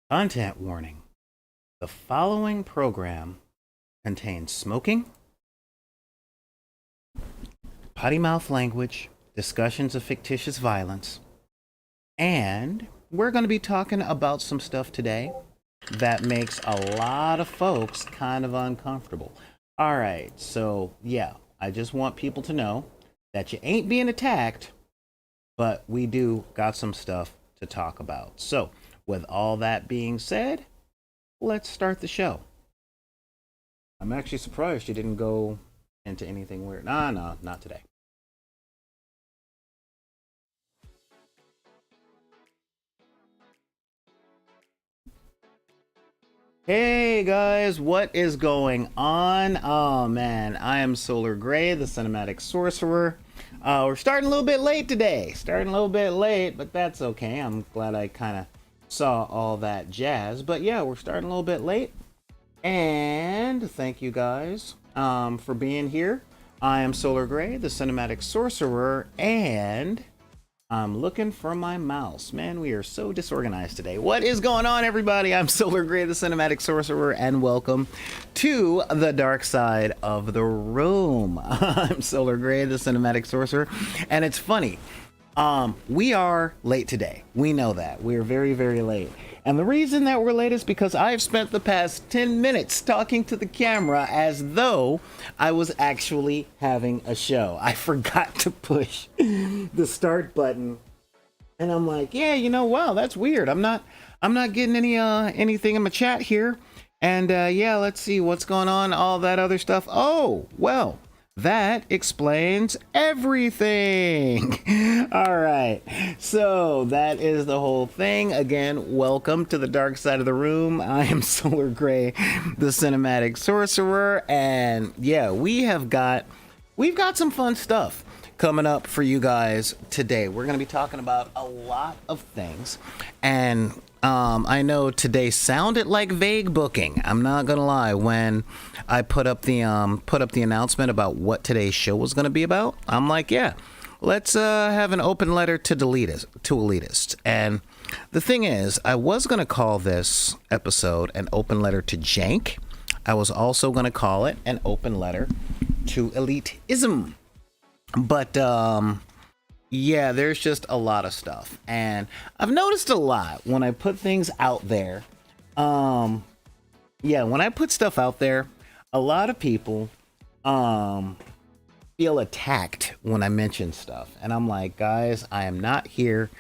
Content warning. The following program contains smoking, potty mouth language, discussions of fictitious violence, and we're going to be talking about some stuff today that makes a lot of folks kind of uncomfortable. All right, so yeah, I just want people to know that you ain't being attacked, but we do got some stuff to talk about. So, with all that being said, let's start the show. I'm actually surprised you didn't go into anything weird. Nah, no, not today. Hey guys, what is going on? Oh man, I am Solar Gray, the Cinematic Sorcerer. We're starting a little bit late today. Starting a little bit late, but that's okay. I'm glad I kind of saw all that jazz. But yeah, we're starting a little bit late. And thank you guys for being here. I am Solar Gray, the Cinematic Sorcerer, and I'm looking for my mouse. Man, we are so disorganized today. What is going on, everybody? I'm Solar Gray, the Cinematic Sorcerer, and welcome to the dark side of the room. I'm Solar Gray, the Cinematic Sorcerer, and it's funny. We are late today. We know that. We're very, very late. And the reason that we're late is because I've spent the past 10 minutes talking to the camera as though I was actually having a show. I forgot to push the start button. And I'm like, yeah, wow, that's weird. I'm not getting anything in my chat here. And yeah, let's see what's going on, all that other stuff. Oh, well, that explains everything. All right. So that is the whole thing. Again, welcome to the dark side of the room. I am Solar Gray, the Cinematic Sorcerer. And yeah, we've got some fun stuff coming up for you guys today. We're going to be talking about a lot of things. And I know today sounded like vague booking. I'm not gonna lie. When I put up the announcement about what today's show was gonna be about, I'm like, yeah, let's have an open letter to elitists. And the thing is, I was gonna call this episode an open letter to jank. I was also gonna call it an open letter to elitism. But yeah, there's just a lot of stuff, and I've noticed a lot when I put things out there. Yeah, when I put stuff out there, a lot of people feel attacked when I mention stuff, and I'm like, guys, I am not here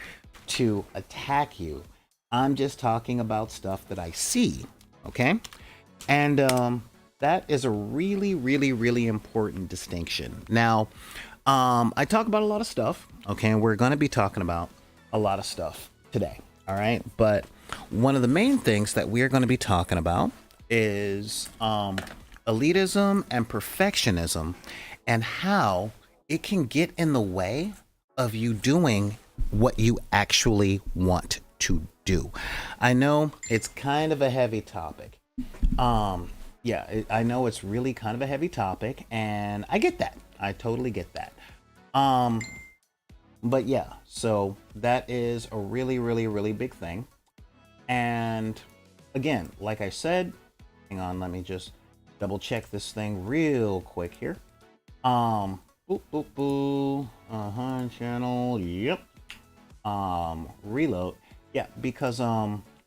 to attack you. I'm just talking about stuff that I see, okay? And that is a really, really, really important distinction. Now, I talk about a lot of stuff, okay, and we're going to be talking about a lot of stuff today, all right? But one of the main things that we're going to be talking about is elitism and perfectionism and how it can get in the way of you doing what you actually want to do. I know it's kind of a heavy topic. Yeah, I know it's really kind of a heavy topic, and I get that. I totally get that. But yeah, so that is a really, really, really big thing. And again, like I said, hang on, let me just double check this thing real quick here. Boop, boop, boop. Channel, yep. Reload. Yeah, because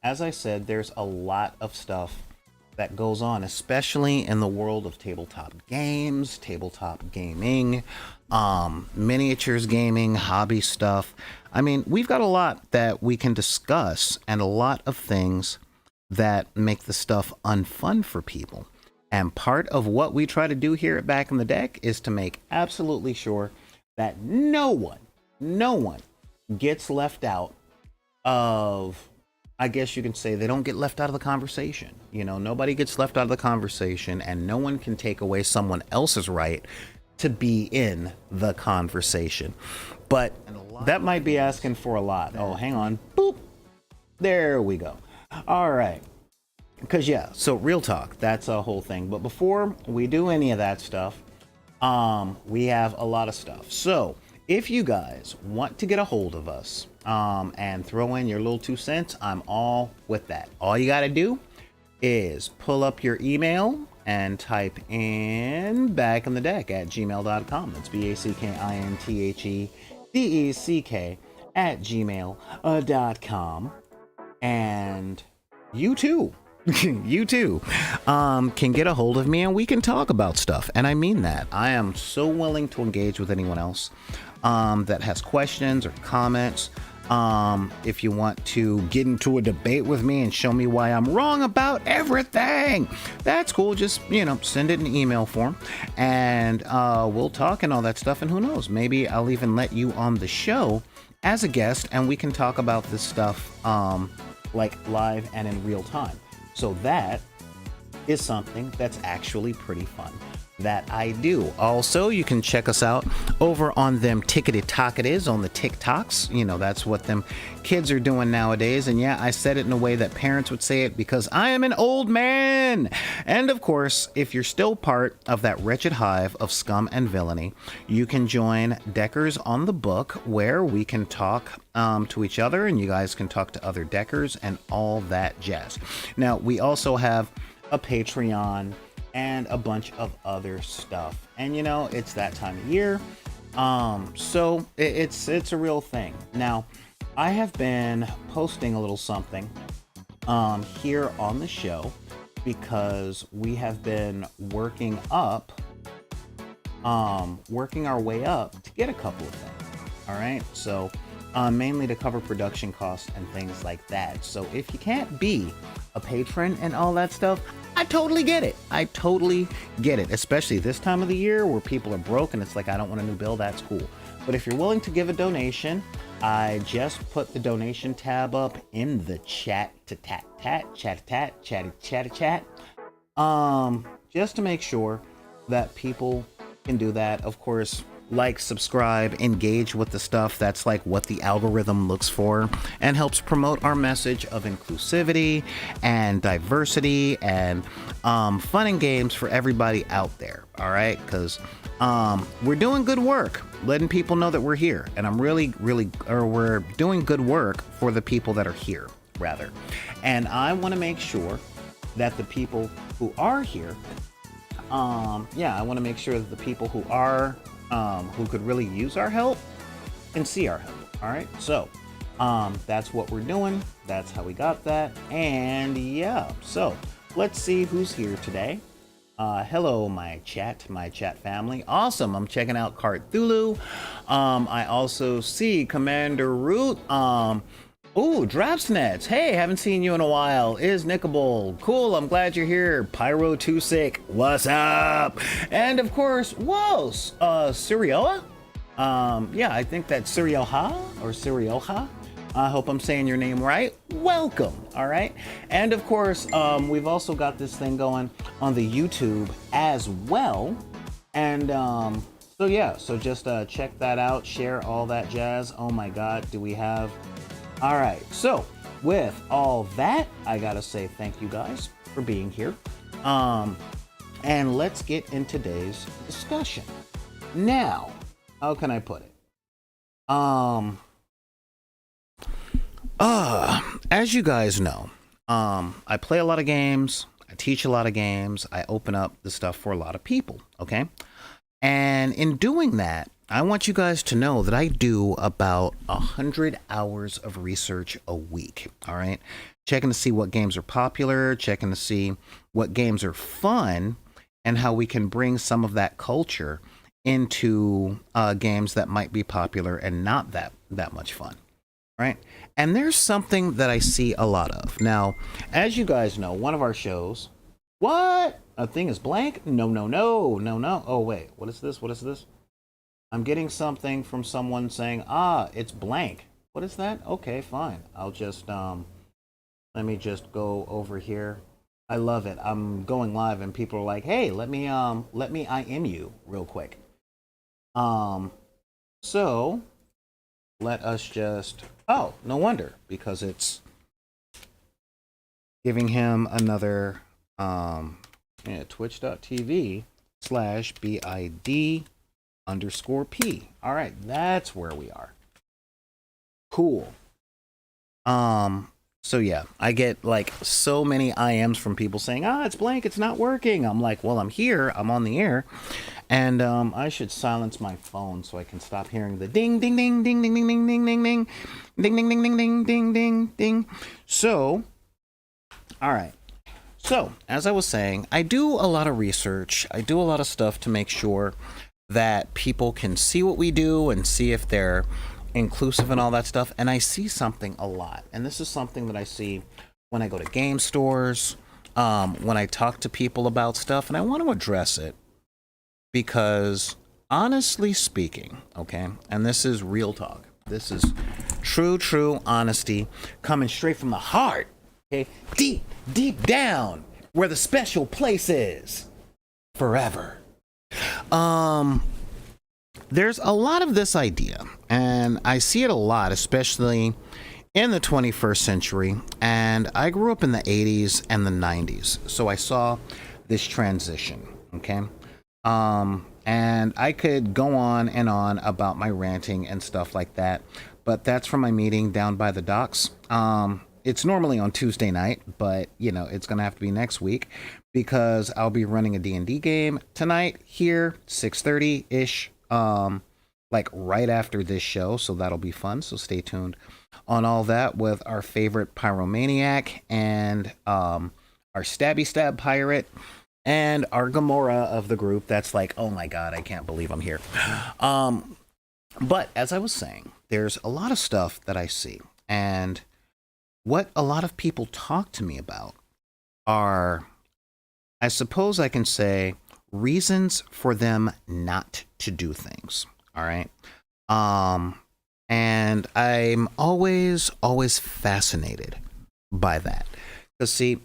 as I said, there's a lot of stuff that goes on, especially in the world of tabletop games, tabletop gaming, miniatures gaming, hobby stuff. I mean, we've got a lot that we can discuss and a lot of things that make the stuff unfun for people. And part of what we try to do here at Back in the Deck is to make absolutely sure that no one gets left out of, I guess you can say, they don't get left out of the conversation. Nobody gets left out of the conversation, and no one can take away someone else's right to be in the conversation. But that might be asking for a lot. Oh, hang on. Boop. There we go. All right. Because yeah, so real talk, that's a whole thing. But before we do any of that stuff, we have a lot of stuff. So if you guys want to get a hold of us and throw in your little 2 cents, I'm all with that. All you got to do is pull up your email and type in back in the deck at gmail.com. That's BACKINTHEDECK at gmail.com. And you too. You too can get a hold of me and we can talk about stuff. And I mean that. I am so willing to engage with anyone else that has questions or comments. If you want to get into a debate with me and show me why I'm wrong about everything, that's cool. Just, send it in email form and we'll talk and all that stuff. And who knows, maybe I'll even let you on the show as a guest and we can talk about this stuff like live and in real time. So that is something that's actually pretty fun that I do. Also, you can check us out over on them tickety-tocketies on the TikToks. That's what them kids are doing nowadays. And yeah, I said it in a way that parents would say it because I am an old man. And of course, if you're still part of that wretched hive of scum and villainy, you can join Deckers on the Book, where we can talk to each other and you guys can talk to other Deckers and all that jazz. Now, we also have a Patreon and a bunch of other stuff, and it's that time of year, so it's a real thing. Now, I have been posting a little something here on the show because we have been working our way up to get a couple of things. All right, so mainly to cover production costs and things like that. So if you can't be a patron and all that stuff, I totally get it. I totally get it, especially this time of the year where people are broke and it's like, I don't want a new bill. That's cool. But if you're willing to give a donation, I just put the donation tab up in the chat to chat, just to make sure that people can do that. Of course, like, subscribe, engage with the stuff. That's like what the algorithm looks for and helps promote our message of inclusivity and diversity and fun and games for everybody out there. All right, because we're doing good work letting people know that we're here, and we're doing good work for the people that are here, rather. And I want to make sure that the people who are here, I want to make sure that the people who are who could really use our help and see our help. All right, so that's what we're doing. That's how we got that. And yeah, so let's see who's here today. Hello, my chat family. Awesome. I'm checking out Carthulu. I also see Commander Root. Ooh, Dropsnets. Hey, haven't seen you in a while. Is Nickable. Cool, I'm glad you're here. Pyro Too Sick. What's up? And of course, whoa, Sirioa? Yeah, I think that's Sirioha or Sirioha. I hope I'm saying your name right. Welcome, all right? And of course, we've also got this thing going on the YouTube as well. And so yeah, so just check that out, share all that jazz. Oh my God, do we have... All right, so with all that, I gotta say thank you guys for being here. And let's get in today's discussion. Now, how can I put it? As you guys know, I play a lot of games, I teach a lot of games, I open up the stuff for a lot of people, okay? And in doing that, I want you guys to know that I do about 100 hours of research a week, all right? Checking to see what games are popular, checking to see what games are fun, and how we can bring some of that culture into games that might be popular and not that much fun, right? And there's something that I see a lot of. Now, as you guys know, one of our shows... What? A thing is blank? No. Oh, wait, what is this? I'm getting something from someone saying, it's blank. What is that? Okay, fine. I'll just, let me just go over here. I love it. I'm going live and people are like, hey, let me IM you real quick. So let us just, oh, no wonder, because it's giving him another, twitch.tv/BID underscore P. All right, that's where we are. Cool. So yeah, I get like so many IMs from people saying, it's blank, it's not working. I'm like, well, I'm here, I'm on the air. And I should silence my phone so I can stop hearing the ding ding ding ding ding ding ding ding ding ding ding ding ding ding ding ding ding. So, all right. So, as I was saying, I do a lot of research. I do a lot of stuff to make sure that people can see what we do and see if they're inclusive and all that stuff. And I see something a lot. And this is something that I see when I go to game stores, when I talk to people about stuff, and I want to address it. Because honestly speaking, okay, and this is real talk. This is true honesty coming straight from the heart, okay, deep down where the special place is forever. There's a lot of this idea, and I see it a lot, especially in the 21st century. And I grew up in the 80s and the 90s, so I saw this transition, okay? And I could go on and on about my ranting and stuff like that, but that's from my meeting down by the docks. It's normally on Tuesday night, but you know, it's going to have to be next week because I'll be running a D&D game tonight here, 6:30-ish, like right after this show. So that'll be fun. So stay tuned on all that with our favorite pyromaniac and, our stabby stab pirate. And our Gamora of the group that's like, oh my god, I can't believe I'm here. But as I was saying, there's a lot of stuff that I see. And what a lot of people talk to me about are, I suppose I can say, reasons for them not to do things. All right. And I'm always fascinated by that. Because see,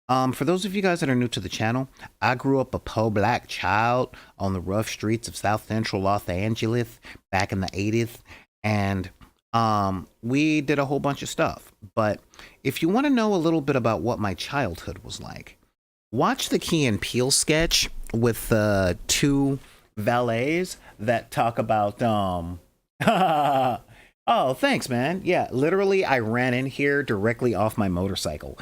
for those of you guys that are new to the channel, I grew up a poor black child on the rough streets of South Central Los Angeles back in the 80s. And we did a whole bunch of stuff. But if you want to know a little bit about what my childhood was like, watch the Key and Peele sketch with the two valets that talk about oh, thanks, man. Yeah, literally, I ran in here directly off my motorcycle.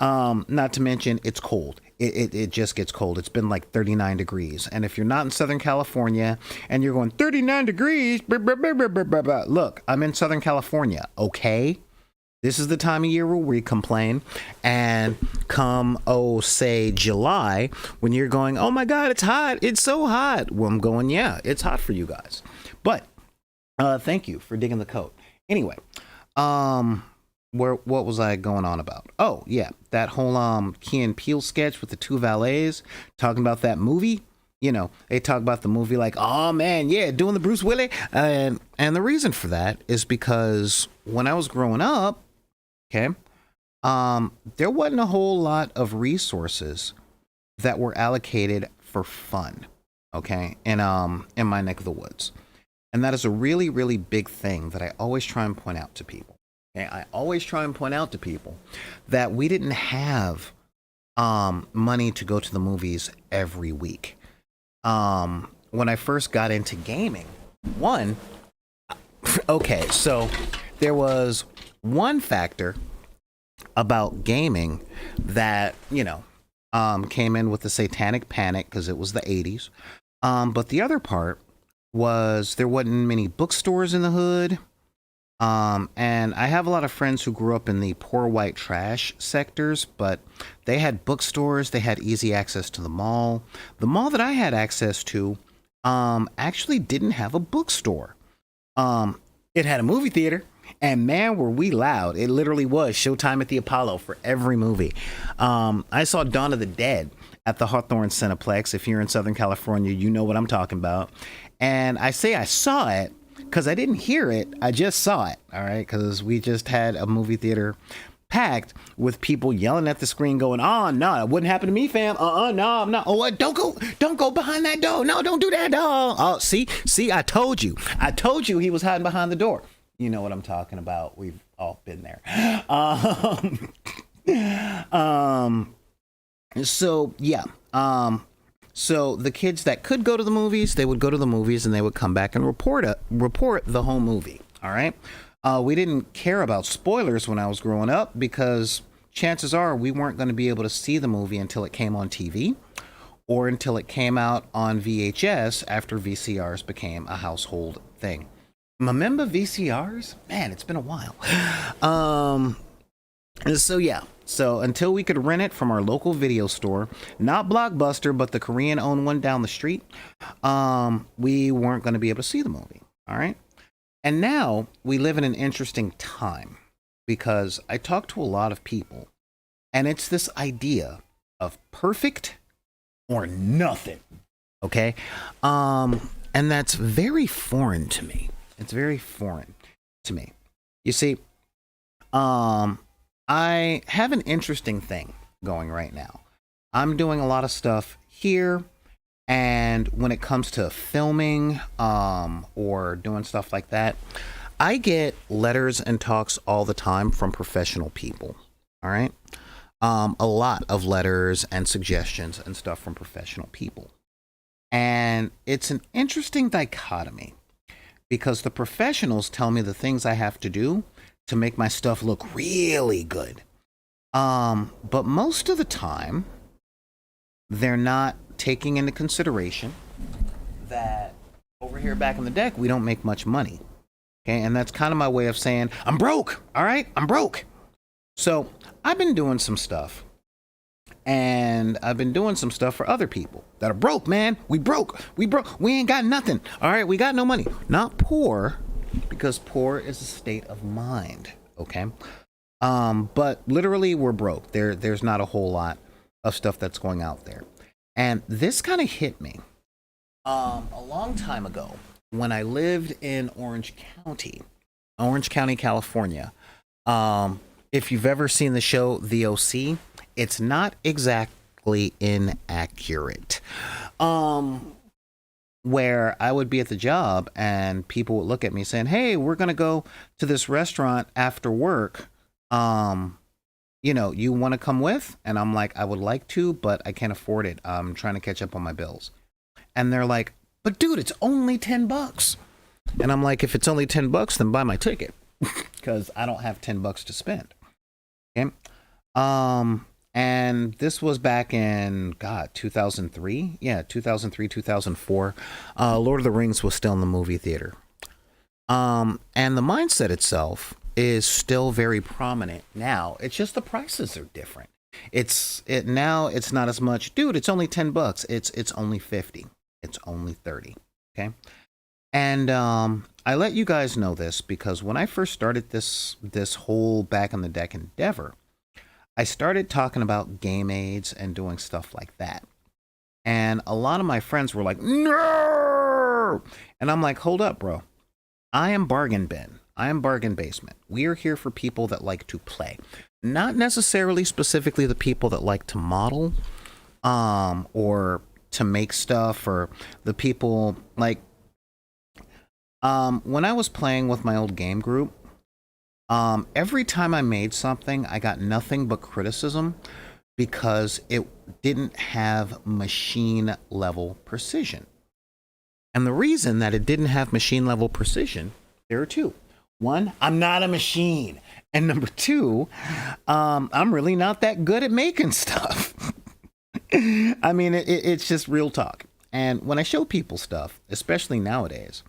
Not to mention, it's cold. It just gets cold. It's been like 39 degrees. And if you're not in Southern California and you're going 39 degrees, look, I'm in Southern California, okay? This is the time of year where we complain. And come, say July, when you're going, oh my God, it's hot. It's so hot. Well, I'm going, yeah, it's hot for you guys. But thank you for digging the coat. Anyway, what was I going on about? Oh, yeah, that whole Key and Peele sketch with the two valets talking about that movie. You know, they talk about the movie like, oh man, yeah, doing the Bruce Willis. And the reason for that is because when I was growing up, okay, there wasn't a whole lot of resources that were allocated for fun, okay, in my neck of the woods. And that is a really, really big thing that I always try and point out to people. Okay? I always try and point out to people that we didn't have money to go to the movies every week. When I first got into gaming, okay, so there was one factor about gaming that, you know, came in with the satanic panic because it was the 80s. But the other part was there wasn't many bookstores in the hood. And I have a lot of friends who grew up in the poor white trash sectors, but they had bookstores. They had easy access to the mall. The mall that I had access to actually didn't have a bookstore. It had a movie theater, and man, were we loud. It literally was Showtime at the Apollo for every movie. I saw Dawn of the Dead at the Hawthorne Cineplex. If you're in Southern California, you know what I'm talking about. And I say I saw it because I didn't hear it. I just saw it. All right. Because we just had a movie theater packed with people yelling at the screen going, oh, no, it wouldn't happen to me, fam. No, I'm not. Oh, what? Don't go behind that door. No, don't do that, dog. Oh, see, I told you he was hiding behind the door. You know what I'm talking about. We've all been there. So yeah. So the kids that could go to the movies, they would go to the movies and they would come back and report the whole movie. All right. We didn't care about spoilers when I was growing up because chances are we weren't going to be able to see the movie until it came on TV or until it came out on VHS after VCRs became a household thing. Remember VCRs? Man, it's been a while. So yeah. So until we could rent it from our local video store, not Blockbuster, but the Korean-owned one down the street, we weren't going to be able to see the movie. All right. And now we live in an interesting time because I talk to a lot of people and it's this idea of perfect or nothing. Okay. And that's very foreign to me. It's very foreign to me. You see, I have an interesting thing going right now. I'm doing a lot of stuff here, and when it comes to filming or doing stuff like that, I get letters and talks all the time from professional people. All right. A lot of letters and suggestions and stuff from professional people. And it's an interesting dichotomy because the professionals tell me the things I have to do to make my stuff look really good. But most of the time, they're not taking into consideration that over here back in the deck, we don't make much money. Okay, and that's kind of my way of saying, I'm broke, all right? I'm broke. So I've been doing some stuff. And I've been doing some stuff for other people that are broke, man. We broke. We ain't got nothing. All right, we got no money. Not poor, because poor is a state of mind, okay? But literally we're broke. There's not a whole lot of stuff that's going out there. And this kind of hit me a long time ago when I lived in Orange County, California. If you've ever seen the show The OC, it's not exactly inaccurate. Where I would be at the job and people would look at me saying, hey, we're going to go to this restaurant after work. You want to come with? And I'm like, I would like to, but I can't afford it. I'm trying to catch up on my bills. And they're like, but dude, it's only $10. And I'm like, if it's only $10, then buy my ticket because I don't have $10 to spend. Okay. And this was back in, 2003? Yeah, 2003, 2004. Lord of the Rings was still in the movie theater. And the mindset itself is still very prominent now. It's just the prices are different. Now it's not as much, dude, it's only $10. It's only 50. It's only 30. Okay. And I let you guys know this because when I first started this whole back on the deck endeavor, I started talking about game aids and doing stuff like that. And a lot of my friends were like, no! And I'm like, hold up, bro. I am bargain bin. I am bargain basement. We are here for people that like to play. Not necessarily specifically the people that like to model or to make stuff, or the people like when I was playing with my old game group, every time I made something, I got nothing but criticism because it didn't have machine level precision. And the reason that it didn't have machine level precision, there are two. One, I'm not a machine. And number two, I'm really not that good at making stuff. I mean, it's just real talk. And when I show people stuff, especially nowadays,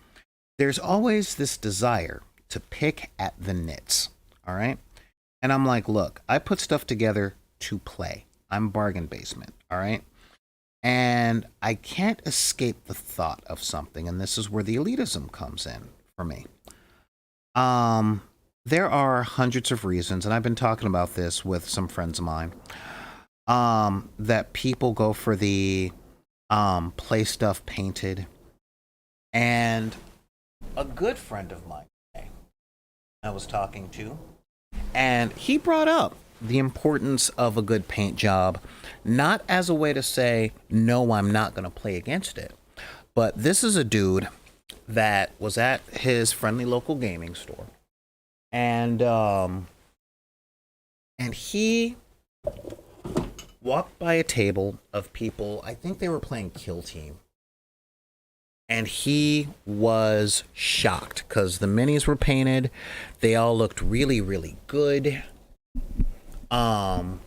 there's always this desire to pick at the nits. All right. And I'm like, look, I put stuff together to play. I'm bargain basement. All right. And I can't escape the thought of something. And this is where the elitism comes in for me. There are hundreds of reasons, and I've been talking about this with some friends of mine, that people go for the play stuff painted. And a good friend of mine I was talking to, and he brought up the importance of a good paint job, not as a way to say, no, I'm not going to play against it. But this is a dude that was at his friendly local gaming store. And he walked by a table of people. I think they were playing Kill Team. And he was shocked because the minis were painted. They all looked really, really good. And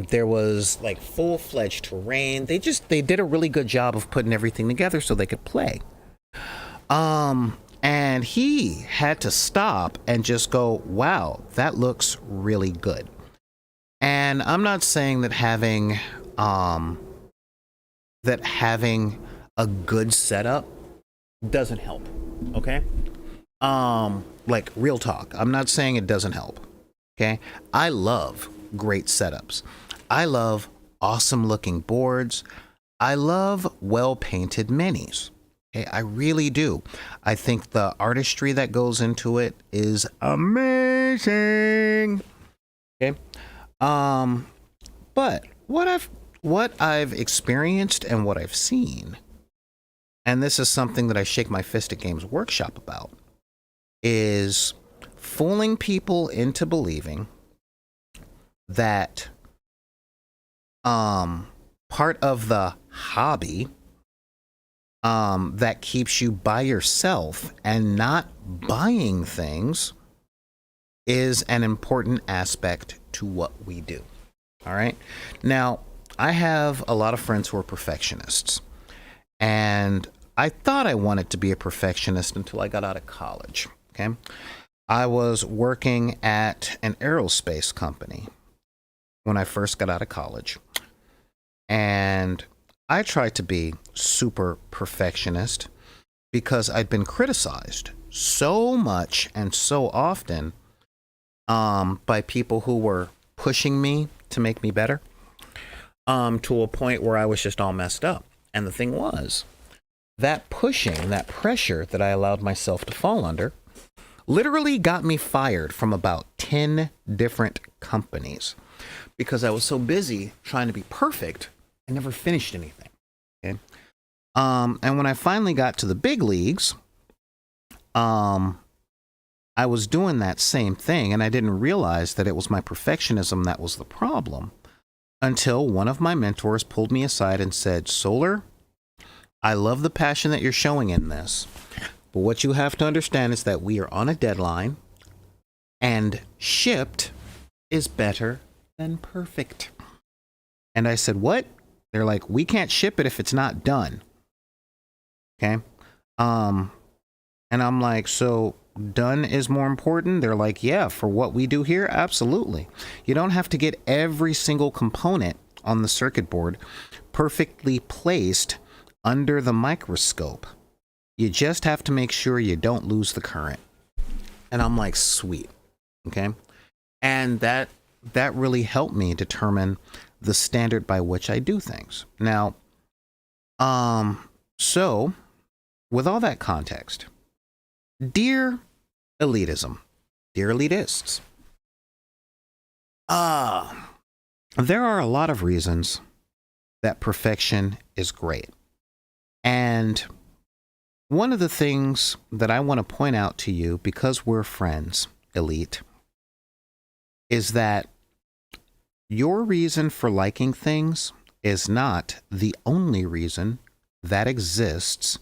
there was like full-fledged terrain. They did a really good job of putting everything together so they could play. And he had to stop and just go, wow, that looks really good. And I'm not saying that having a good setup doesn't help. Okay? Like real talk. I'm not saying it doesn't help. Okay? I love great setups. I love awesome looking boards. I love well painted minis. Okay, I really do. I think the artistry that goes into it is amazing. Okay. But what I've experienced and what I've seen, and this is something that I shake my fist at Games Workshop about, is fooling people into believing that part of the hobby that keeps you by yourself and not buying things is an important aspect to what we do. All right. Now, I have a lot of friends who are perfectionists, and I thought I wanted to be a perfectionist until I got out of college. Okay. I was working at an aerospace company when I first got out of college, and I tried to be super perfectionist because I'd been criticized so much and so often by people who were pushing me to make me better, to a point where I was just all messed up. And the thing was, that pushing, that pressure that I allowed myself to fall under, literally got me fired from about 10 different companies because I was so busy trying to be perfect, I never finished anything. Okay. And when I finally got to the big leagues, I was doing that same thing, and I didn't realize that it was my perfectionism that was the problem until one of my mentors pulled me aside and said, Solar, I love the passion that you're showing in this, but what you have to understand is that we are on a deadline, and shipped is better than perfect. And I said, what? They're like, we can't ship it if it's not done. Okay. And I'm like, so done is more important? They're like, yeah, for what we do here, absolutely. You don't have to get every single component on the circuit board perfectly placed under the microscope. You just have to make sure you don't lose the current. And I'm like, sweet. Okay. And that really helped me determine the standard by which I do things. Now, so with all that context, dear elitism, dear elitists, there are a lot of reasons that perfection is great. And one of the things that I want to point out to you, because we're friends, elite, is that your reason for liking things is not the only reason that exists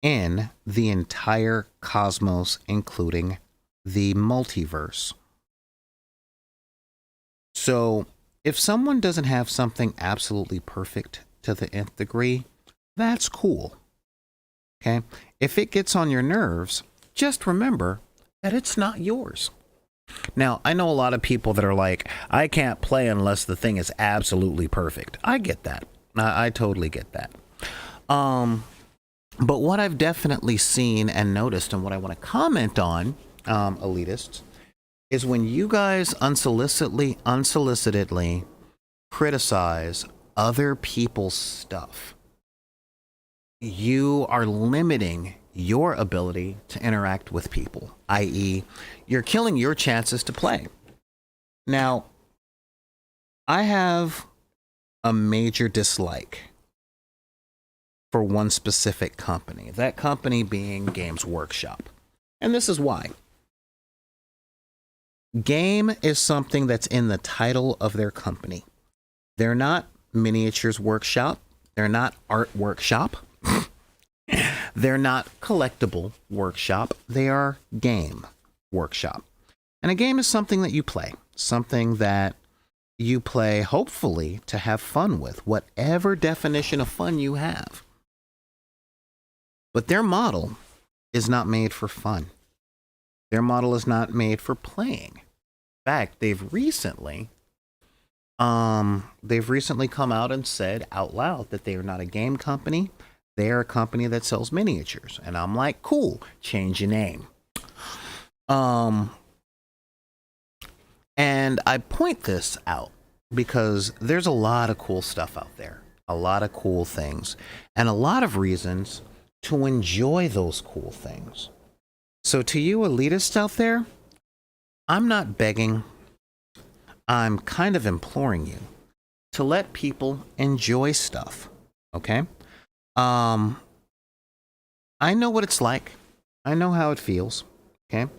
in the entire cosmos, including the multiverse. So, if someone doesn't have something absolutely perfect to the nth degree, that's cool. Okay? If it gets on your nerves, just remember that it's not yours. Now, I know a lot of people that are like, I can't play unless the thing is absolutely perfect. I get that. I totally get that. But what I've definitely seen and noticed, and what I want to comment on, elitists, is when you guys unsolicitedly criticize other people's stuff, you are limiting your ability to interact with people, i.e., you're killing your chances to play. Now, I have a major dislike for one specific company, that company being Games Workshop. And this is why. Game is something that's in the title of their company. They're not miniatures workshop. They're not art workshop. They're not collectible workshop. They are game workshop. And a game is something that you play, something that you play hopefully to have fun with, whatever definition of fun you have. But their model is not made for fun. Their model is not made for playing. In fact, they've recently come out and said out loud that they are not a game company. They are a company that sells miniatures. And I'm like, cool, change your name. And I point this out because there's a lot of cool stuff out there, a lot of cool things, and a lot of reasons to enjoy those cool things. So to you elitists out there, I'm not begging, I'm kind of imploring you to let people enjoy stuff, okay? I know what it's like. I know how it feels, okay?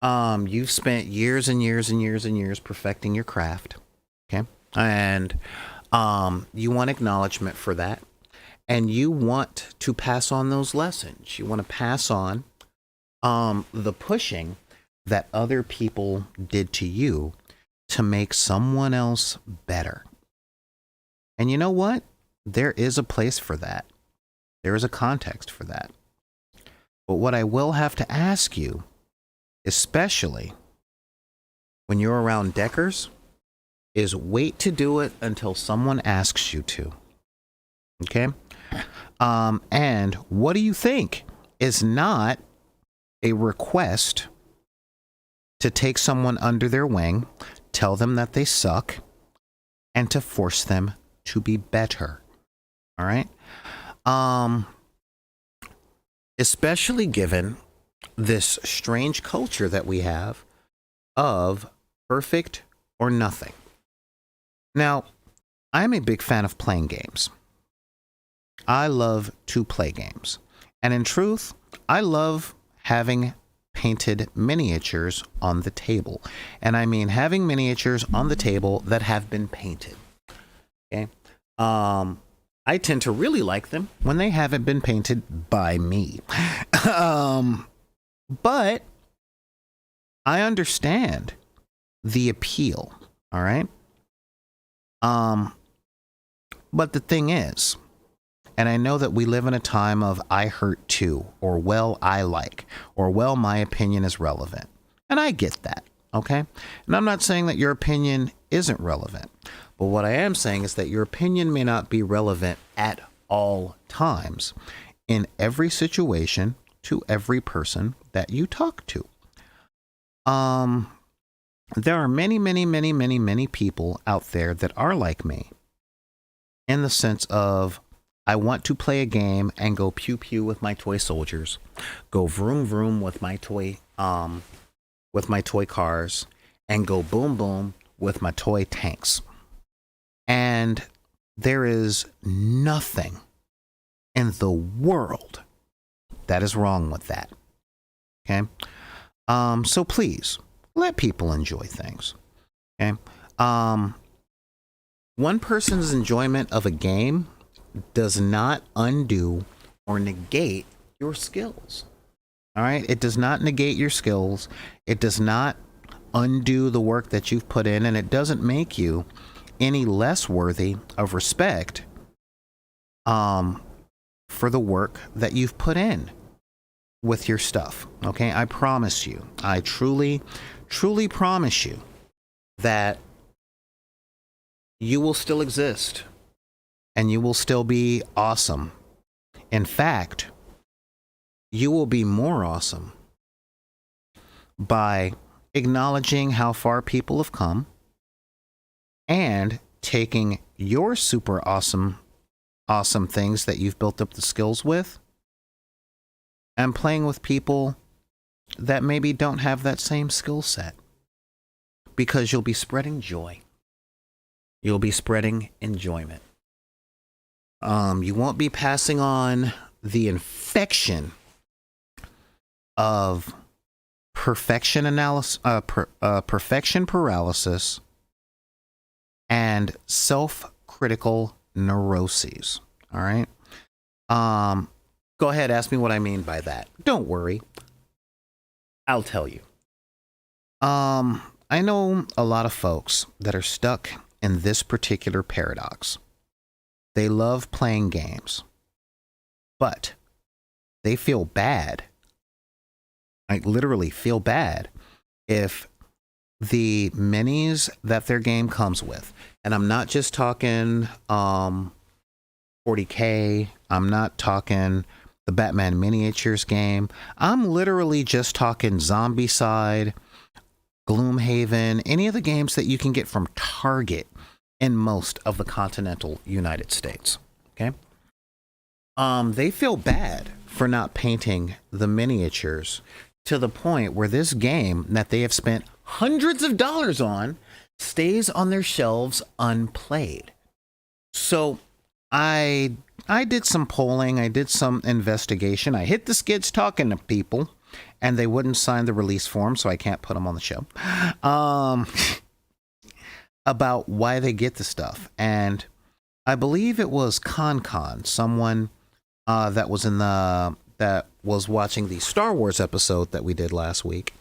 You've spent years and years and years and years perfecting your craft, okay? And you want acknowledgement for that. And you want to pass on those lessons. You want to pass on the pushing that other people did to you to make someone else better. And you know what? There is a place for that. There is a context for that. But what I will have to ask you, especially when you're around deckers, is wait to do it until someone asks you to. Okay? And what do you think is not a request to take someone under their wing, tell them that they suck, and to force them to be better? All right? Especially given this strange culture that we have of perfect or nothing. Now, I'm a big fan of playing games. I love to play games. And in truth, I love having painted miniatures on the table. And I mean having miniatures on the table that have been painted. Okay? I tend to really like them when they haven't been painted by me. But I understand the appeal, all right? But the thing is, and I know that we live in a time of I hurt too, or well, I like, or well, my opinion is relevant. And I get that, okay? And I'm not saying that your opinion isn't relevant. But what I am saying is that your opinion may not be relevant at all times in every situation to every person that you talk to. There are many people out there that are like me in the sense of I want to play a game and go pew pew with my toy soldiers, go vroom vroom with my toy cars, and go boom boom with my toy tanks. And there is nothing in the world that is wrong with that. Okay? So please, let people enjoy things. Okay? One person's enjoyment of a game does not undo or negate your skills. All right? It does not negate your skills. It does not undo the work that you've put in, and it doesn't make you any less worthy of respect for the work that you've put in with your stuff. Okay? I promise you. I truly promise you that you will still exist and you will still be awesome. In fact, you will be more awesome by acknowledging how far people have come and taking your super awesome things that you've built up the skills with and playing with people that maybe don't have that same skill set, because you'll be spreading joy. You'll be spreading enjoyment. You won't be passing on the infection of perfection paralysis and self-critical neuroses. All right. Go ahead, ask me what I mean by that. Don't worry. I'll tell you. I know a lot of folks that are stuck in this particular paradox. They love playing games, but they feel bad. I literally feel bad if the minis that their game comes with, and I'm not just talking 40K, I'm not talking the Batman miniatures game, I'm literally just talking Zombicide, Gloomhaven, any of the games that you can get from Target in most of the continental United States. Okay. They feel bad for not painting the miniatures to the point where this game that they have spent hundreds of dollars on stays on their shelves unplayed. So I did some polling, I did some investigation, I hit the skids talking to people, and they wouldn't sign the release form, so I can't put them on the show. About why they get the stuff. And I believe it was ConCon, someone that was watching the Star Wars episode that we did last week,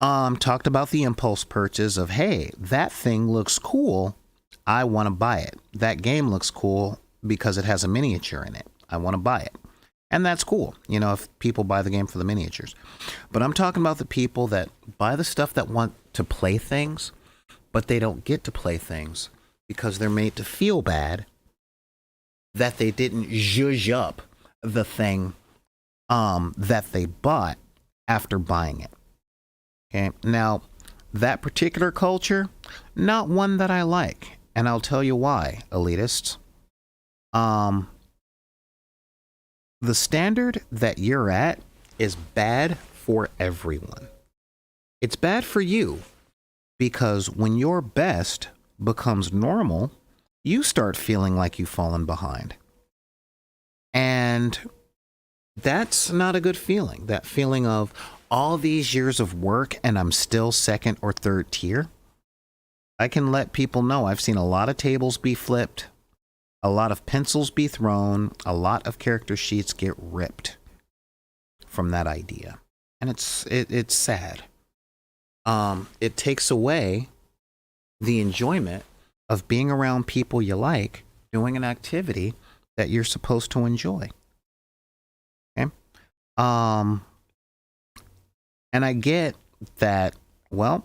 talked about the impulse purchase of, hey, that thing looks cool, I want to buy it. That game looks cool because it has a miniature in it. I want to buy it. And that's cool, you know, if people buy the game for the miniatures. But I'm talking about the people that buy the stuff that want to play things, but they don't get to play things because they're made to feel bad that they didn't zhuzh up the thing that they bought after buying it. Okay, now that particular culture, not one that I like, and I'll tell you why, elitists. The standard that you're at is bad for everyone. It's bad for you because when your best becomes normal, you start feeling like you've fallen behind. And that's not a good feeling. That feeling of all these years of work and I'm still second or third tier. I can let people know I've seen a lot of tables be flipped, a lot of pencils be thrown, a lot of character sheets get ripped from that idea. And it's sad. It takes away the enjoyment of being around people you like, doing an activity that you're supposed to enjoy. Okay? And I get that, well,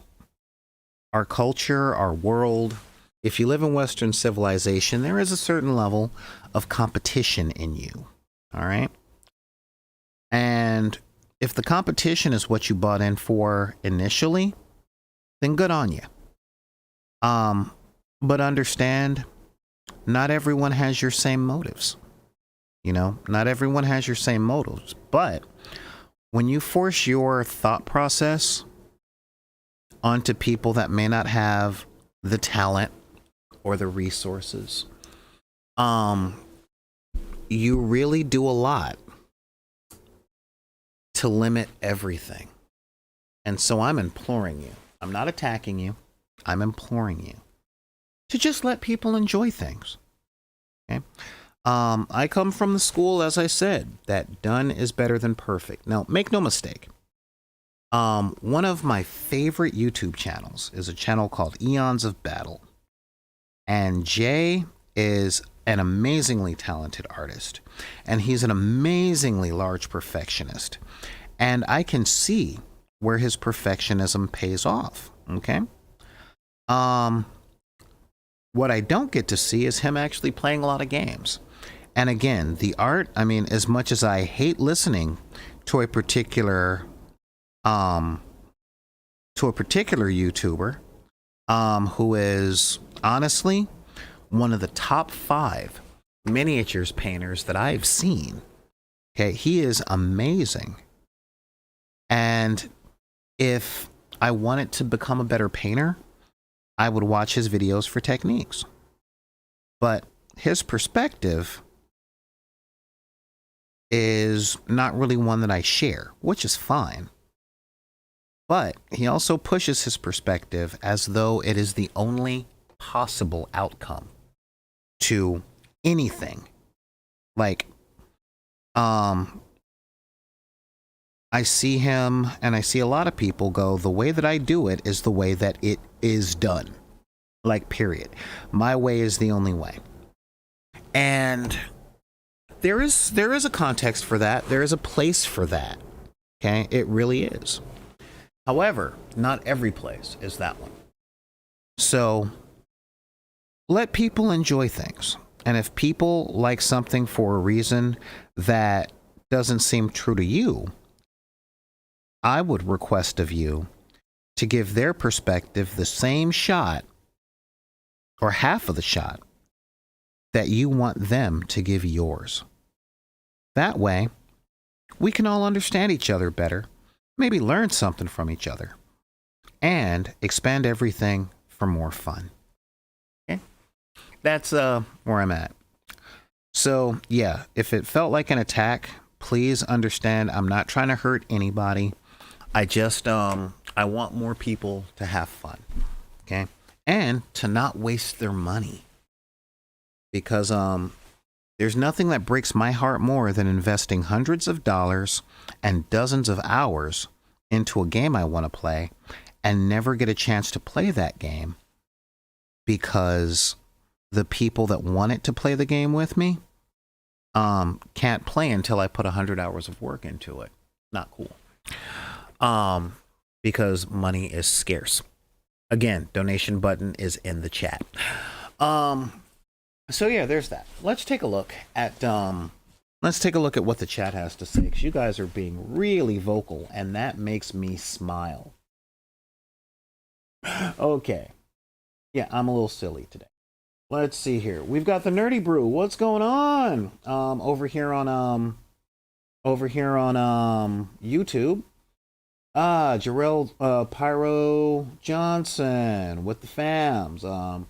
our culture, our world, if you live in Western civilization, there is a certain level of competition in you. All right? And if the competition is what you bought in for initially, then good on you. But understand, not everyone has your same motives. You know, not everyone has your same motives. But when you force your thought process onto people that may not have the talent or the resources, you really do a lot to limit everything. And so I'm imploring you. I'm not attacking you. I'm imploring you to just let people enjoy things. Okay? I come from the school, as I said, that done is better than perfect. Now, make no mistake. One of my favorite YouTube channels is a channel called Eons of Battle. And Jay is an amazingly talented artist. And he's an amazingly large perfectionist. And I can see where his perfectionism pays off. Okay? What I don't get to see is him actually playing a lot of games. And again, the art, I mean, as much as I hate listening to a particular YouTuber, who is honestly one of the top 5 miniatures painters that I've seen. Okay, he is amazing. And if I wanted to become a better painter, I would watch his videos for techniques. But his perspective is not really one that I share, which is fine. But he also pushes his perspective as though it is the only possible outcome to anything. Like, I see him and I see a lot of people go, the way that I do it is the way that it is done. Like, period. My way is the only way. And there is a context for that. There is a place for that. Okay? It really is. However, not every place is that one. So let people enjoy things. And if people like something for a reason that doesn't seem true to you, I would request of you to give their perspective the same shot, or half of the shot, that you want them to give yours. That way, we can all understand each other better, maybe learn something from each other, and expand everything for more fun. Okay? That's where I'm at. So, yeah, if it felt like an attack, please understand I'm not trying to hurt anybody. I just, I want more people to have fun, okay? And to not waste their money. Because, there's nothing that breaks my heart more than investing hundreds of dollars and dozens of hours into a game I want to play and never get a chance to play that game because the people that wanted to play the game with me, can't play until I put 100 hours of work into it. Not cool. Because money is scarce. Again, donation button is in the chat. So yeah, there's that. Let's take a look at what the chat has to say, because you guys are being really vocal, and that makes me smile. Okay. Yeah, I'm a little silly today. Let's see here. We've got the Nerdy Brew. What's going on? Over here on YouTube. Jarrell Pyro Johnson with the fams.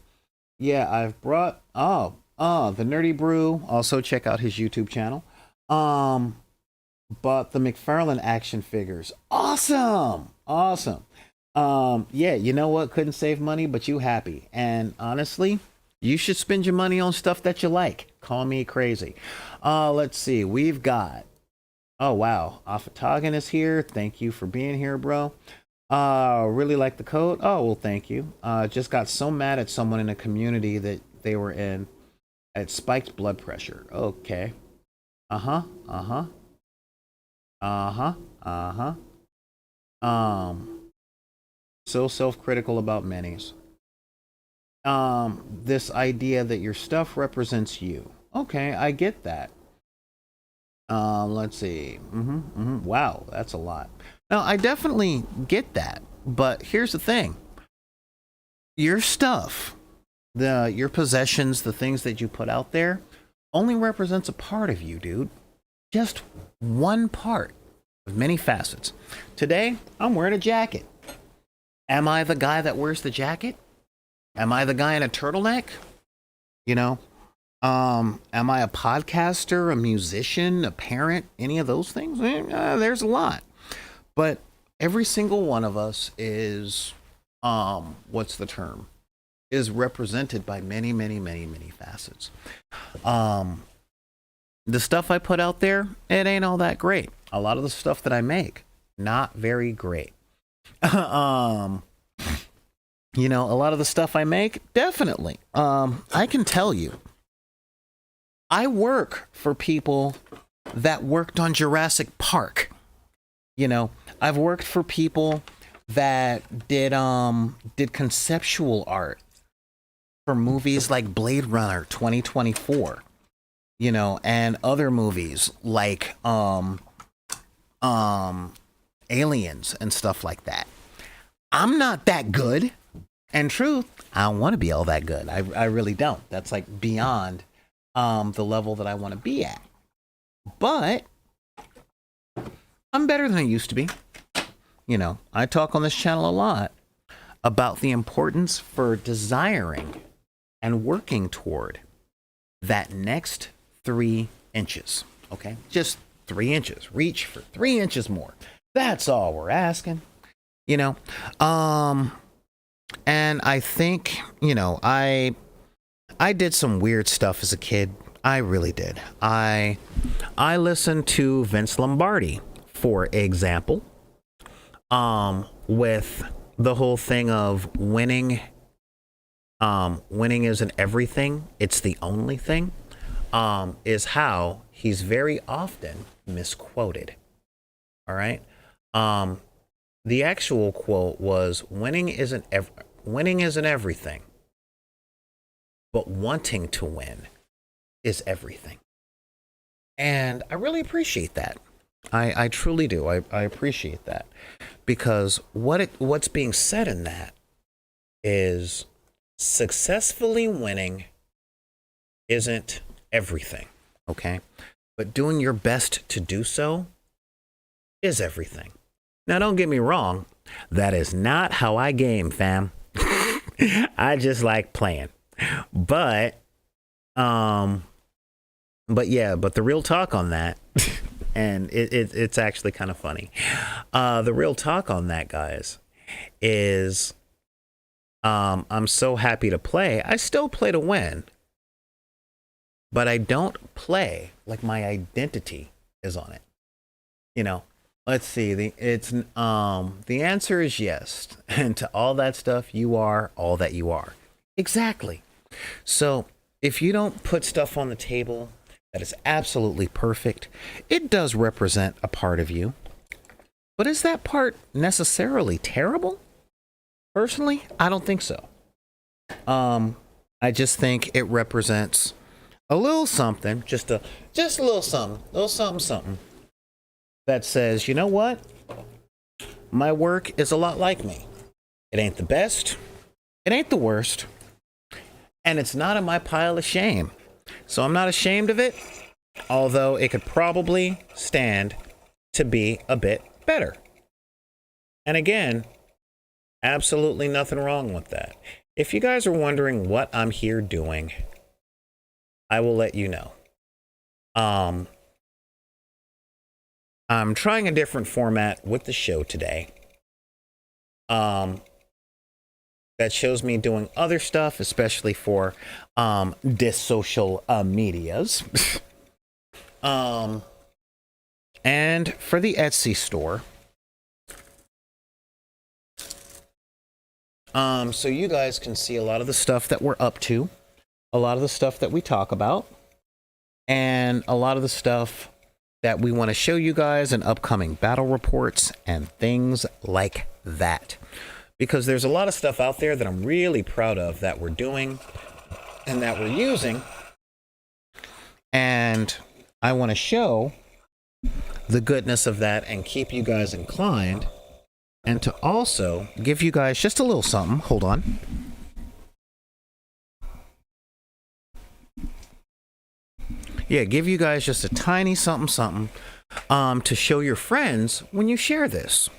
Yeah, I've brought the Nerdy Brew. Also check out his YouTube channel. Bought the McFarlane action figures. Awesome. Yeah, you know what? Couldn't save money, but you happy. And honestly, you should spend your money on stuff that you like. Call me crazy. Let's see. We've got, oh wow, Afatagan is here. Thank you for being here, bro. Really like the coat. Oh, well, thank you. Just got so mad at someone in a community that they were in. It spiked blood pressure. Okay. So self-critical about minis. This idea that your stuff represents you. Okay, I get that. Let's see. Wow, that's a lot. Now, I definitely get that, but here's the thing. Your stuff, your possessions, the things that you put out there, only represents a part of you, dude. Just one part of many facets. Today, I'm wearing a jacket. Am I the guy that wears the jacket? Am I the guy in a turtleneck? You know? Am I a podcaster, a musician, a parent, any of those things? There's a lot. But every single one of us is, what's the term? Is represented by many, many, many, many facets. The stuff I put out there, it ain't all that great. A lot of the stuff that I make, not very great. You know, a lot of the stuff I make, definitely. I can tell you, I work for people that worked on Jurassic Park. You know, I've worked for people that did conceptual art for movies like Blade Runner 2024, you know, and other movies like Aliens and stuff like that. I'm not that good. And truth, I don't want to be all that good. I really don't. That's like beyond the level that I want to be at. But I'm better than I used to be. You know, I talk on this channel a lot about the importance for desiring and working toward that next 3 inches. Okay? Just 3 inches. Reach for 3 inches more. That's all we're asking. You know, And I think, I did some weird stuff as a kid. I really did. I listened to Vince Lombardi, for example, with the whole thing of winning isn't everything, it's the only thing, is how he's very often misquoted. All right. The actual quote was winning isn't everything, but wanting to win is everything. And I really appreciate that. I truly do. I appreciate that, because what's being said in that is successfully winning isn't everything, okay? But doing your best to do so is everything. Now, don't get me wrong, that is not how I game, fam. I just like playing. But the real talk on that, and it's actually kind of funny. The real talk on that, guys, is I'm so happy to play. I still play to win, but I don't play like my identity is on it. Let's see. The answer is yes, and to all that stuff, you are all that you are. Exactly. So if you don't put stuff on the table that is absolutely perfect, it does represent a part of you. But is that part necessarily terrible? Personally, I don't think so. I just think it represents a little something, just a little something that says, you know what? My work is a lot like me. It ain't the best, it ain't the worst, and it's not in my pile of shame. So I'm not ashamed of it, although it could probably stand to be a bit better. And again, absolutely nothing wrong with that. If you guys are wondering what I'm here doing, I will let you know. I'm trying a different format with the show today. That shows me doing other stuff, especially for dis social medias. And for the Etsy store. So you guys can see a lot of the stuff that we're up to, a lot of the stuff that we talk about, and a lot of the stuff that we want to show you guys in upcoming battle reports and things like that. Because there's a lot of stuff out there that I'm really proud of that we're doing and that we're using. And I want to show the goodness of that and keep you guys inclined. And to also give you guys just a little something. Hold on. Yeah, give you guys just a tiny something to show your friends when you share this,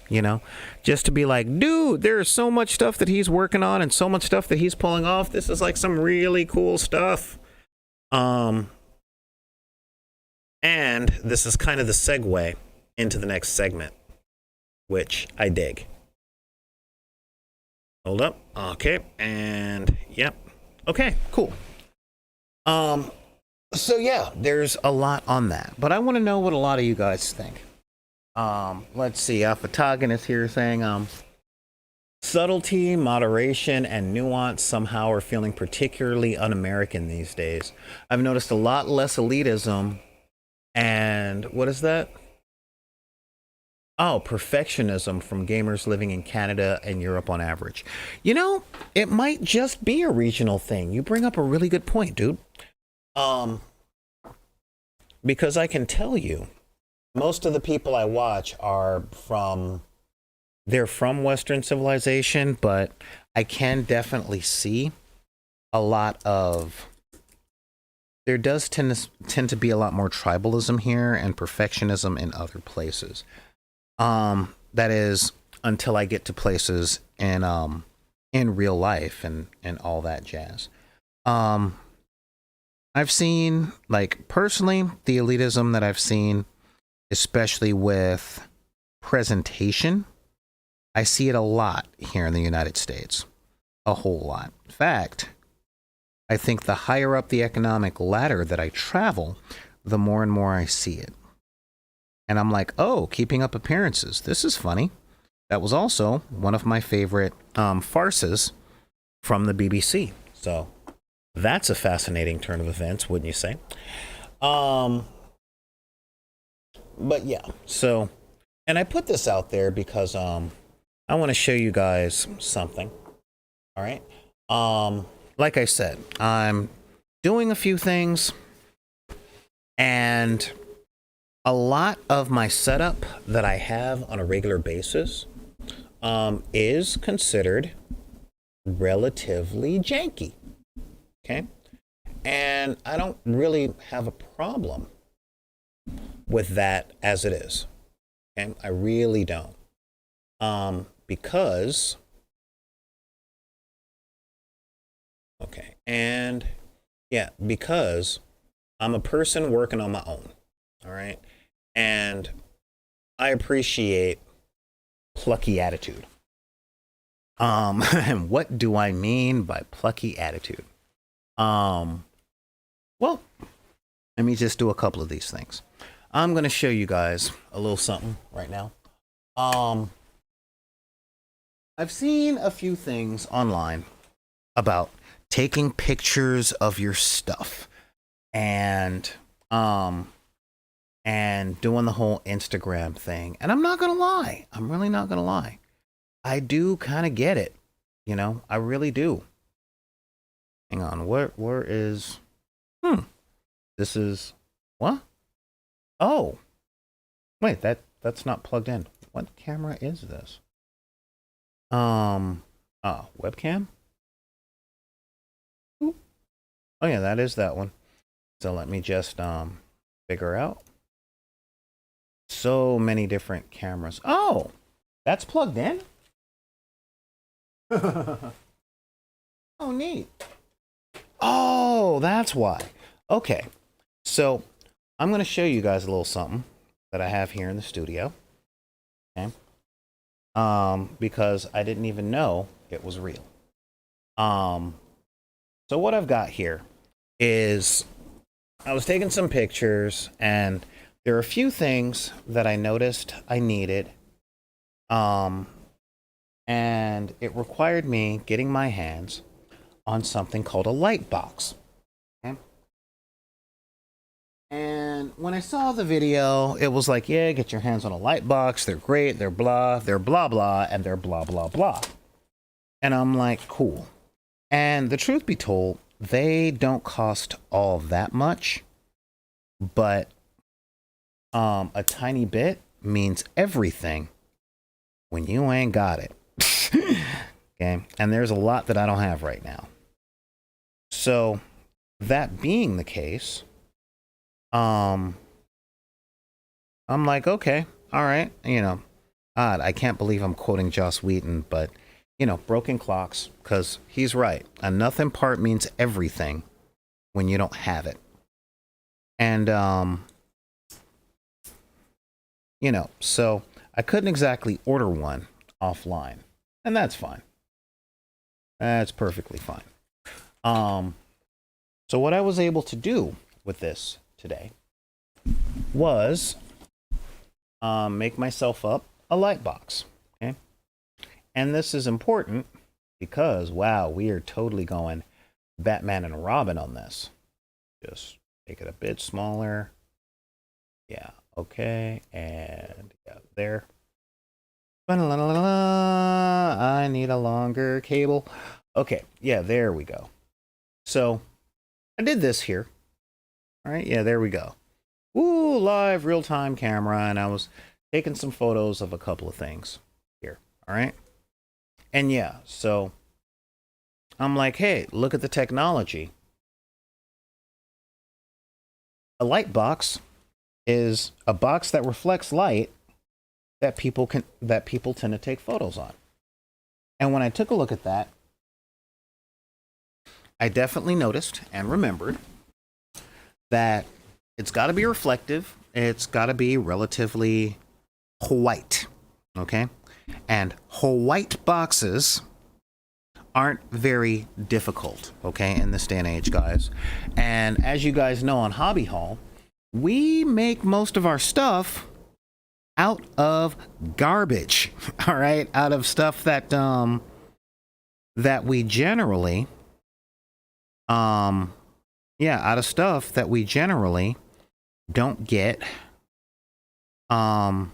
just to be like, dude, there's so much stuff that he's working on and so much stuff that he's pulling off. This is like some really cool stuff. And this is kind of the segue into the next segment, which I dig. Hold up. Okay. And yep. Okay, cool. So yeah, there's a lot on that, but I want to know what a lot of you guys think. Let's see. Photogonist here saying, subtlety, moderation, and nuance somehow are feeling particularly un-American these days. I've noticed a lot less elitism and what is that? Oh, perfectionism from gamers living in Canada and Europe on average. It might just be a regional thing. You bring up a really good point, dude. Because I can tell you, most of the people I watch they're from Western civilization, but I can definitely see there does tend to be a lot more tribalism here and perfectionism in other places. That is until I get to places in real life and all that jazz. I've seen, personally, the elitism that I've seen, especially with presentation, I see it a lot here in the United States. a whole lot. In fact, I think the higher up the economic ladder that I travel, the more and more I see it. And I'm like, oh, keeping up appearances. This is funny. That was also one of my favorite farces from the BBC. So that's a fascinating turn of events, wouldn't you say? But yeah, so, and I put this out there because I want to show you guys something. All right. Like I said, I'm doing a few things, and a lot of my setup that I have on a regular basis is considered relatively janky. Okay. And I don't really have a problem with that as it is. Okay. I really don't. Because, okay. And yeah, because I'm a person working on my own. All right. And I appreciate plucky attitude. And what do I mean by plucky attitude? Well, let me just do a couple of these things. I'm going to show you guys a little something right now. I've seen a few things online about taking pictures of your stuff and doing the whole Instagram thing. And I'm not going to lie. I'm really not going to lie. I do kind of get it. You know, I really do. Hang on. Where is, this is, what? Oh, wait, that's not plugged in. What camera is this? Webcam? Ooh. Oh yeah, that is that one. So let me just, figure out. So many different cameras. Oh, that's plugged in? Oh, neat. Oh, that's why. Okay. So I'm going to show you guys a little something that I have here in the studio. Okay. Because I didn't even know it was real. So what I've got here is I was taking some pictures, and there are a few things that I noticed I needed. And it required me getting my hands on something called a light box. Okay. And when I saw the video, it was like, yeah, get your hands on a light box. They're great. They're blah, blah, and they're blah, blah, blah. And I'm like, cool. And the truth be told, they don't cost all that much, but a tiny bit means everything when you ain't got it. Okay. And there's a lot that I don't have right now. So that being the case, I'm like, okay, all right, you know, odd. I can't believe I'm quoting Joss Whedon, but you know, broken clocks, because he's right. A nothing part means everything when you don't have it. And you know, so I couldn't exactly order one offline, and that's fine. That's perfectly fine. So what I was able to do with this today was make myself up a light box. Okay. And this is important because, wow, we are totally going Batman and Robin on this. Just make it a bit smaller. Yeah. Okay. And yeah, there. I need a longer cable. Okay. Yeah, there we go. So I did this here. All right. Yeah, there we go. Ooh, live real-time camera. And I was taking some photos of a couple of things here. All right. And yeah, so I'm like, hey, look at the technology. A light box is a box that reflects light that people tend to take photos on. And when I took a look at that, I definitely noticed and remembered that it's got to be reflective. It's got to be relatively white. Okay. And white boxes aren't very difficult, okay, in this day and age, guys. And as you guys know, on Hobby Hall, we make most of our stuff out of garbage, all right, out of stuff that that we generally out of stuff that we generally don't get out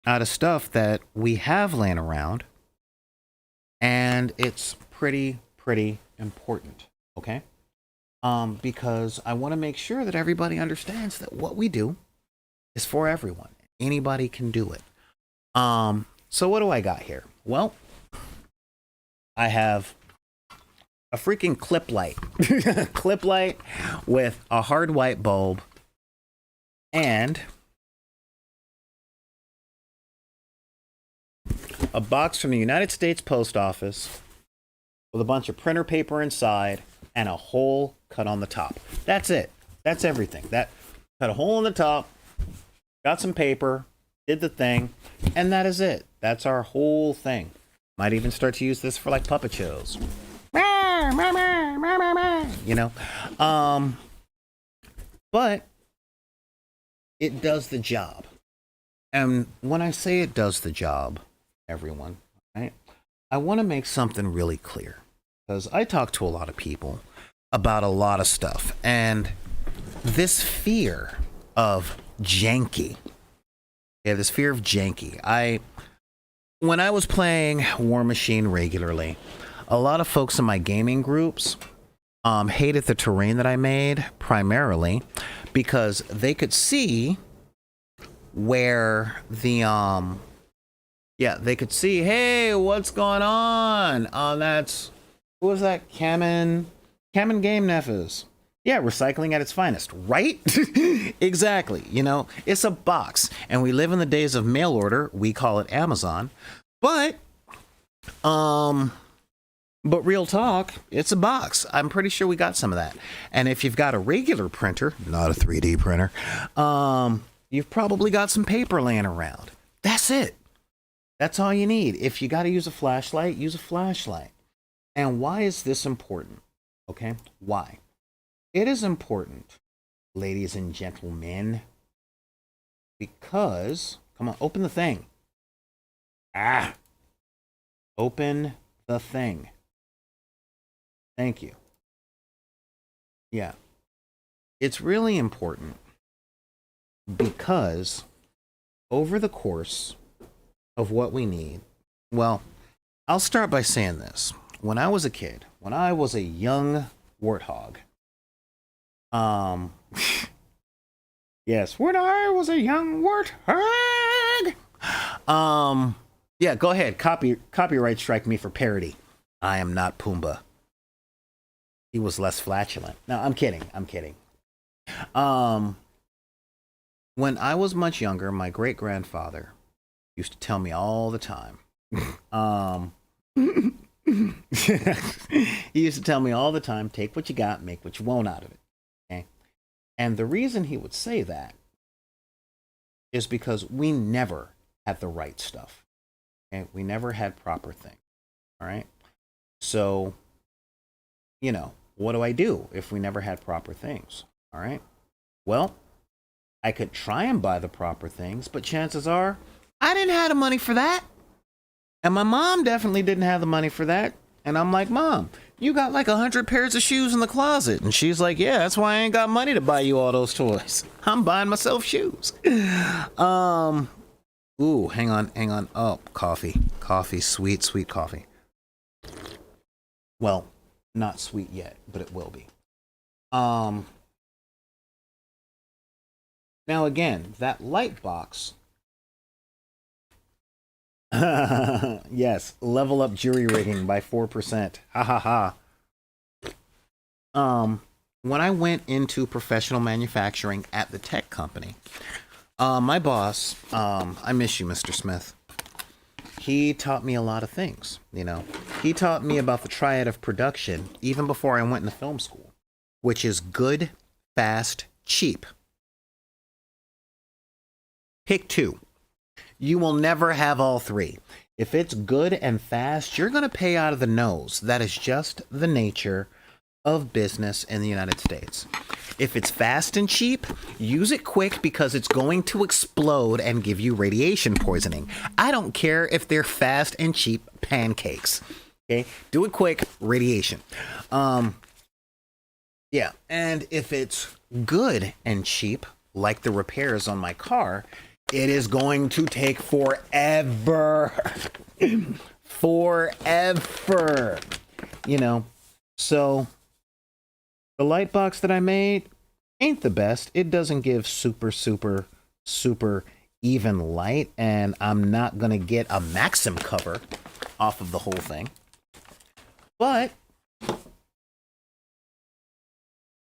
of stuff that we have laying around, and it's pretty important, okay? Because I want to make sure that everybody understands that what we do is for everyone. Anybody can do it. So what do I got here? Well, I have a freaking clip light. Clip light with a hard white bulb and a box from the United States Post Office with a bunch of printer paper inside and a hole cut on the top. That's it. That's everything. That cut a hole in the top, got some paper, did the thing, and that is it. That's our whole thing. Might even start to use this for like puppet shows. You know? But it does the job. And when I say it does the job, everyone, right? I want to make something really clear. Because I talk to a lot of people about a lot of stuff. And this fear of janky. Yeah, this fear of janky. When I was playing War Machine regularly, a lot of folks in my gaming groups hated the terrain that I made, primarily because they could see where the they could see, hey, what's going on? That's, who was that? Kamen Game Nefes. Yeah, recycling at its finest, right? Exactly. You know, it's a box, and we live in the days of mail order. We call it Amazon, but real talk, it's a box. I'm pretty sure we got some of that. And if you've got a regular printer, not a 3D printer, you've probably got some paper laying around. That's it. That's all you need. If you got to use a flashlight, use a flashlight. And why is this important? Okay, why? It is important, ladies and gentlemen, because, come on, open the thing. Open the thing. Thank you. Yeah. It's really important because over the course of what we need, well, I'll start by saying this. When I was a kid, when I was a young warthog, yes, when I was a young warthog, yeah, go ahead, copyright strike me for parody. I am not Pumbaa. He was less flatulent. No, I'm kidding. When I was much younger, my great-grandfather used to tell me all the time. He used to tell me all the time, take what you got, make what you want out of it. Okay? And the reason he would say that is because we never had the right stuff. Okay? We never had proper things. All right? So, you know, what do I do if we never had proper things? All right? Well, I could try and buy the proper things, but chances are I didn't have the money for that. And my mom definitely didn't have the money for that. And I'm like, Mom, you got like 100 pairs of shoes in the closet. And she's like, yeah, that's why I ain't got money to buy you all those toys. I'm buying myself shoes. Ooh, hang on. Oh, coffee, sweet coffee. Well, not sweet yet, but it will be. Now again, that light box. Yes, level up jury rigging by 4%. Ha ha ha. When I went into professional manufacturing at the tech company, my boss, I miss you, Mr. Smith. He taught me a lot of things, you know. He taught me about the triad of production even before I went into film school, which is good, fast, cheap. Pick two. You will never have all three. If it's good and fast, you're going to pay out of the nose. That is just the nature of business in the United States. If it's fast and cheap, use it quick because it's going to explode and give you radiation poisoning. I don't care if they're fast and cheap pancakes. Okay, do it quick, radiation. Yeah, and if it's good and cheap, like the repairs on my car, it is going to take forever. Forever. You know, so the light box that I made ain't the best. It doesn't give super even light, and I'm not gonna get a Maxim cover off of the whole thing. But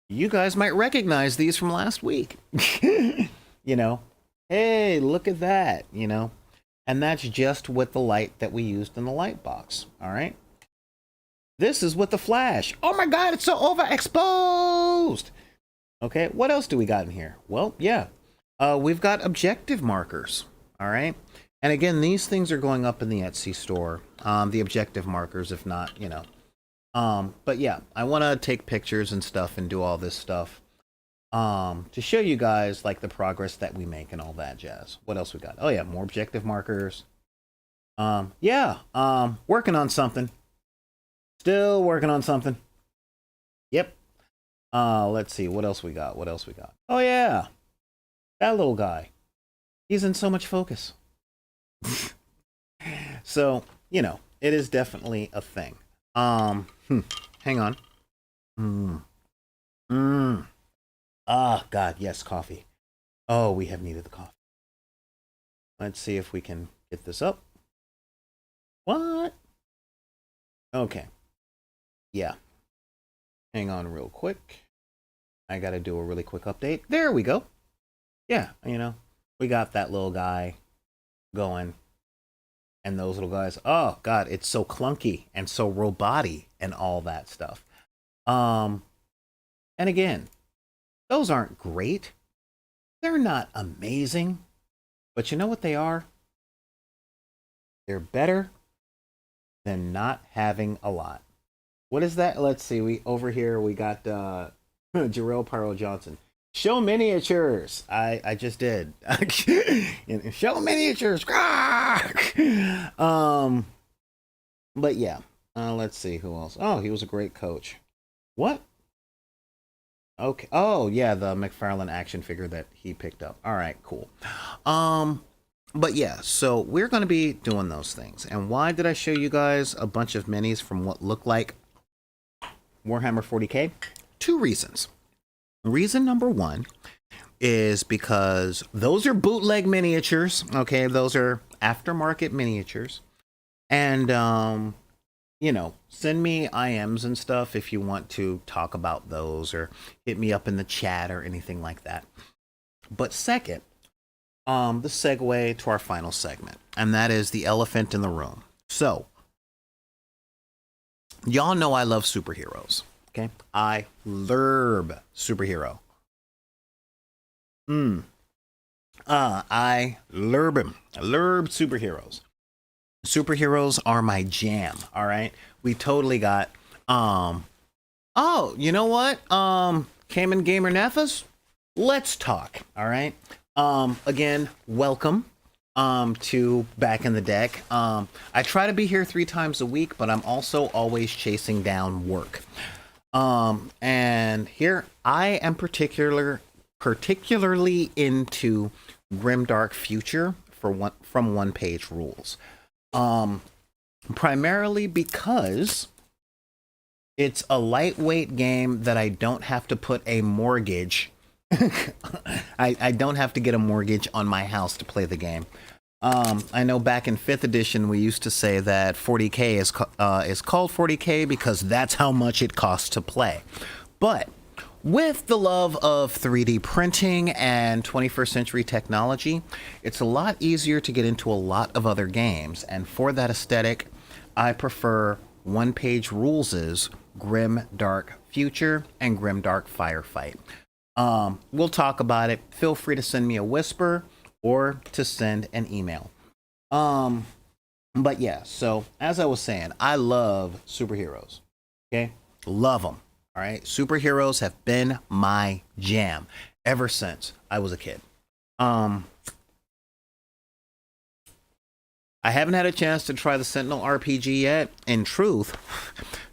you guys might recognize these from last week. You know, hey, look at that, you know. And that's just with the light that we used in the light box, all right? This is with the flash. Oh my God, it's so overexposed. Okay, what else do we got in here? Well, yeah, we've got objective markers, all right? And again, these things are going up in the Etsy store, the objective markers, if not, you know. But yeah, I want to take pictures and stuff and do all this stuff to show you guys like the progress that we make and all that jazz. What else we got? Oh yeah, more objective markers. Yeah, working on something. Still working on something. Yep. Let's see what else we got. What else we got? Oh yeah, that little guy. He's in so much focus. So, you know, it is definitely a thing. Hang on. Ah, God, yes, coffee. Oh, we have needed the coffee. Let's see if we can get this up. What? Okay. Yeah. Hang on real quick. I gotta do a really quick update. There we go. Yeah, you know, we got that little guy going. And those little guys, oh God, it's so clunky and so robot-y and all that stuff. And again, those aren't great. They're not amazing. But you know what they are? They're better than not having a lot. What is that? Let's see. We over here we got Jarrell Pyro Johnson. Show miniatures. I just did. Show miniatures. But yeah. Let's see who else. Oh, he was a great coach. What? Okay. Oh, yeah, the McFarlane action figure that he picked up. All right, cool. But yeah, so we're going to be doing those things. And why did I show you guys a bunch of minis from what looked like Warhammer 40K? Two reasons. Reason number one is because those are bootleg miniatures. Okay, those are aftermarket miniatures. And, you know, send me IMs and stuff if you want to talk about those or hit me up in the chat or anything like that. But second, the segue to our final segment, and that is the elephant in the room. So, y'all know I love superheroes. Okay, I lerb superhero. I lerb him. I lerb superheroes. Superheroes are my jam. All right, we totally got. Oh, you know what? Cayman Gamer Nefas, let's talk. All right. Again, welcome. To Back in the Deck. I try to be here 3 times a week, but I'm also always chasing down work. And here I am particularly into Grimdark Future from One Page Rules. Primarily because it's a lightweight game that I don't have to put a mortgage. I don't have to get a mortgage on my house to play the game. I know back in 5th edition we used to say that 40K is called 40K because that's how much it costs to play. But with the love of 3D printing and 21st century technology, it's a lot easier to get into a lot of other games. And for that aesthetic, I prefer One Page Rules' Grimdark Future and Grimdark Firefight. We'll talk about it. Feel free to send me a whisper or to send an email. But yeah, so as I was saying, I love superheroes. Okay, love them. All right, superheroes have been my jam ever since I was a kid. Um, I haven't had a chance to try the Sentinel RPG yet. In truth,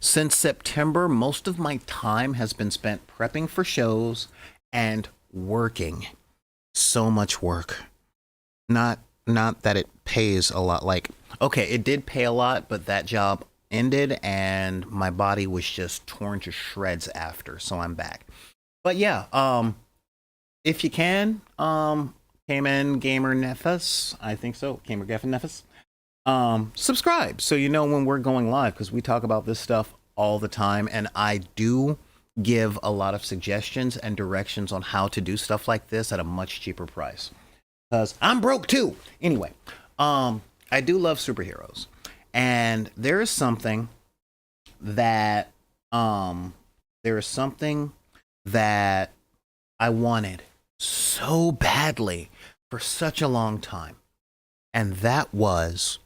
since September, most of my time has been spent prepping for shows and working. So much work. Not that it pays a lot. Like, okay, it did pay a lot, but that job ended and my body was just torn to shreds after, so I'm back. But yeah, if you can, Cayman Gamer Nefus, I think so, Gamer Geffen Nefus, subscribe so you know when we're going live, because we talk about this stuff all the time, and I do give a lot of suggestions and directions on how to do stuff like this at a much cheaper price, because I'm broke too. Anyway, I do love superheroes, and there is something that I wanted so badly for such a long time, and that was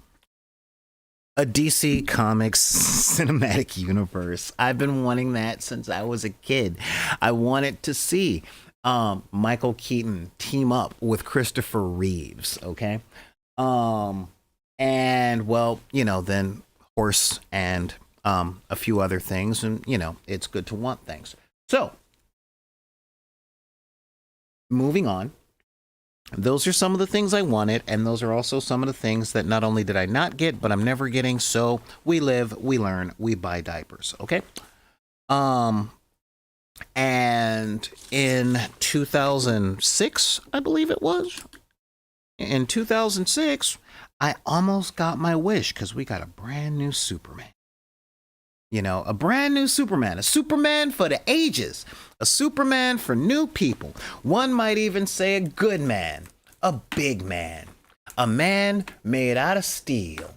a DC Comics cinematic universe. I've been wanting that since I was a kid. I wanted to see Michael Keaton team up with Christopher Reeves, okay? And well, you know, then horse and a few other things, and you know, it's good to want things. So, moving on. Those are some of the things I wanted, and those are also some of the things that not only did I not get, but I'm never getting. So we live, we learn, we buy diapers, okay? And in 2006, I believe it was, in 2006, I almost got my wish, because we got a brand new Superman. You know, a brand new Superman, a Superman for the ages, a Superman for new people. One might even say a good man, a big man, a man made out of steel.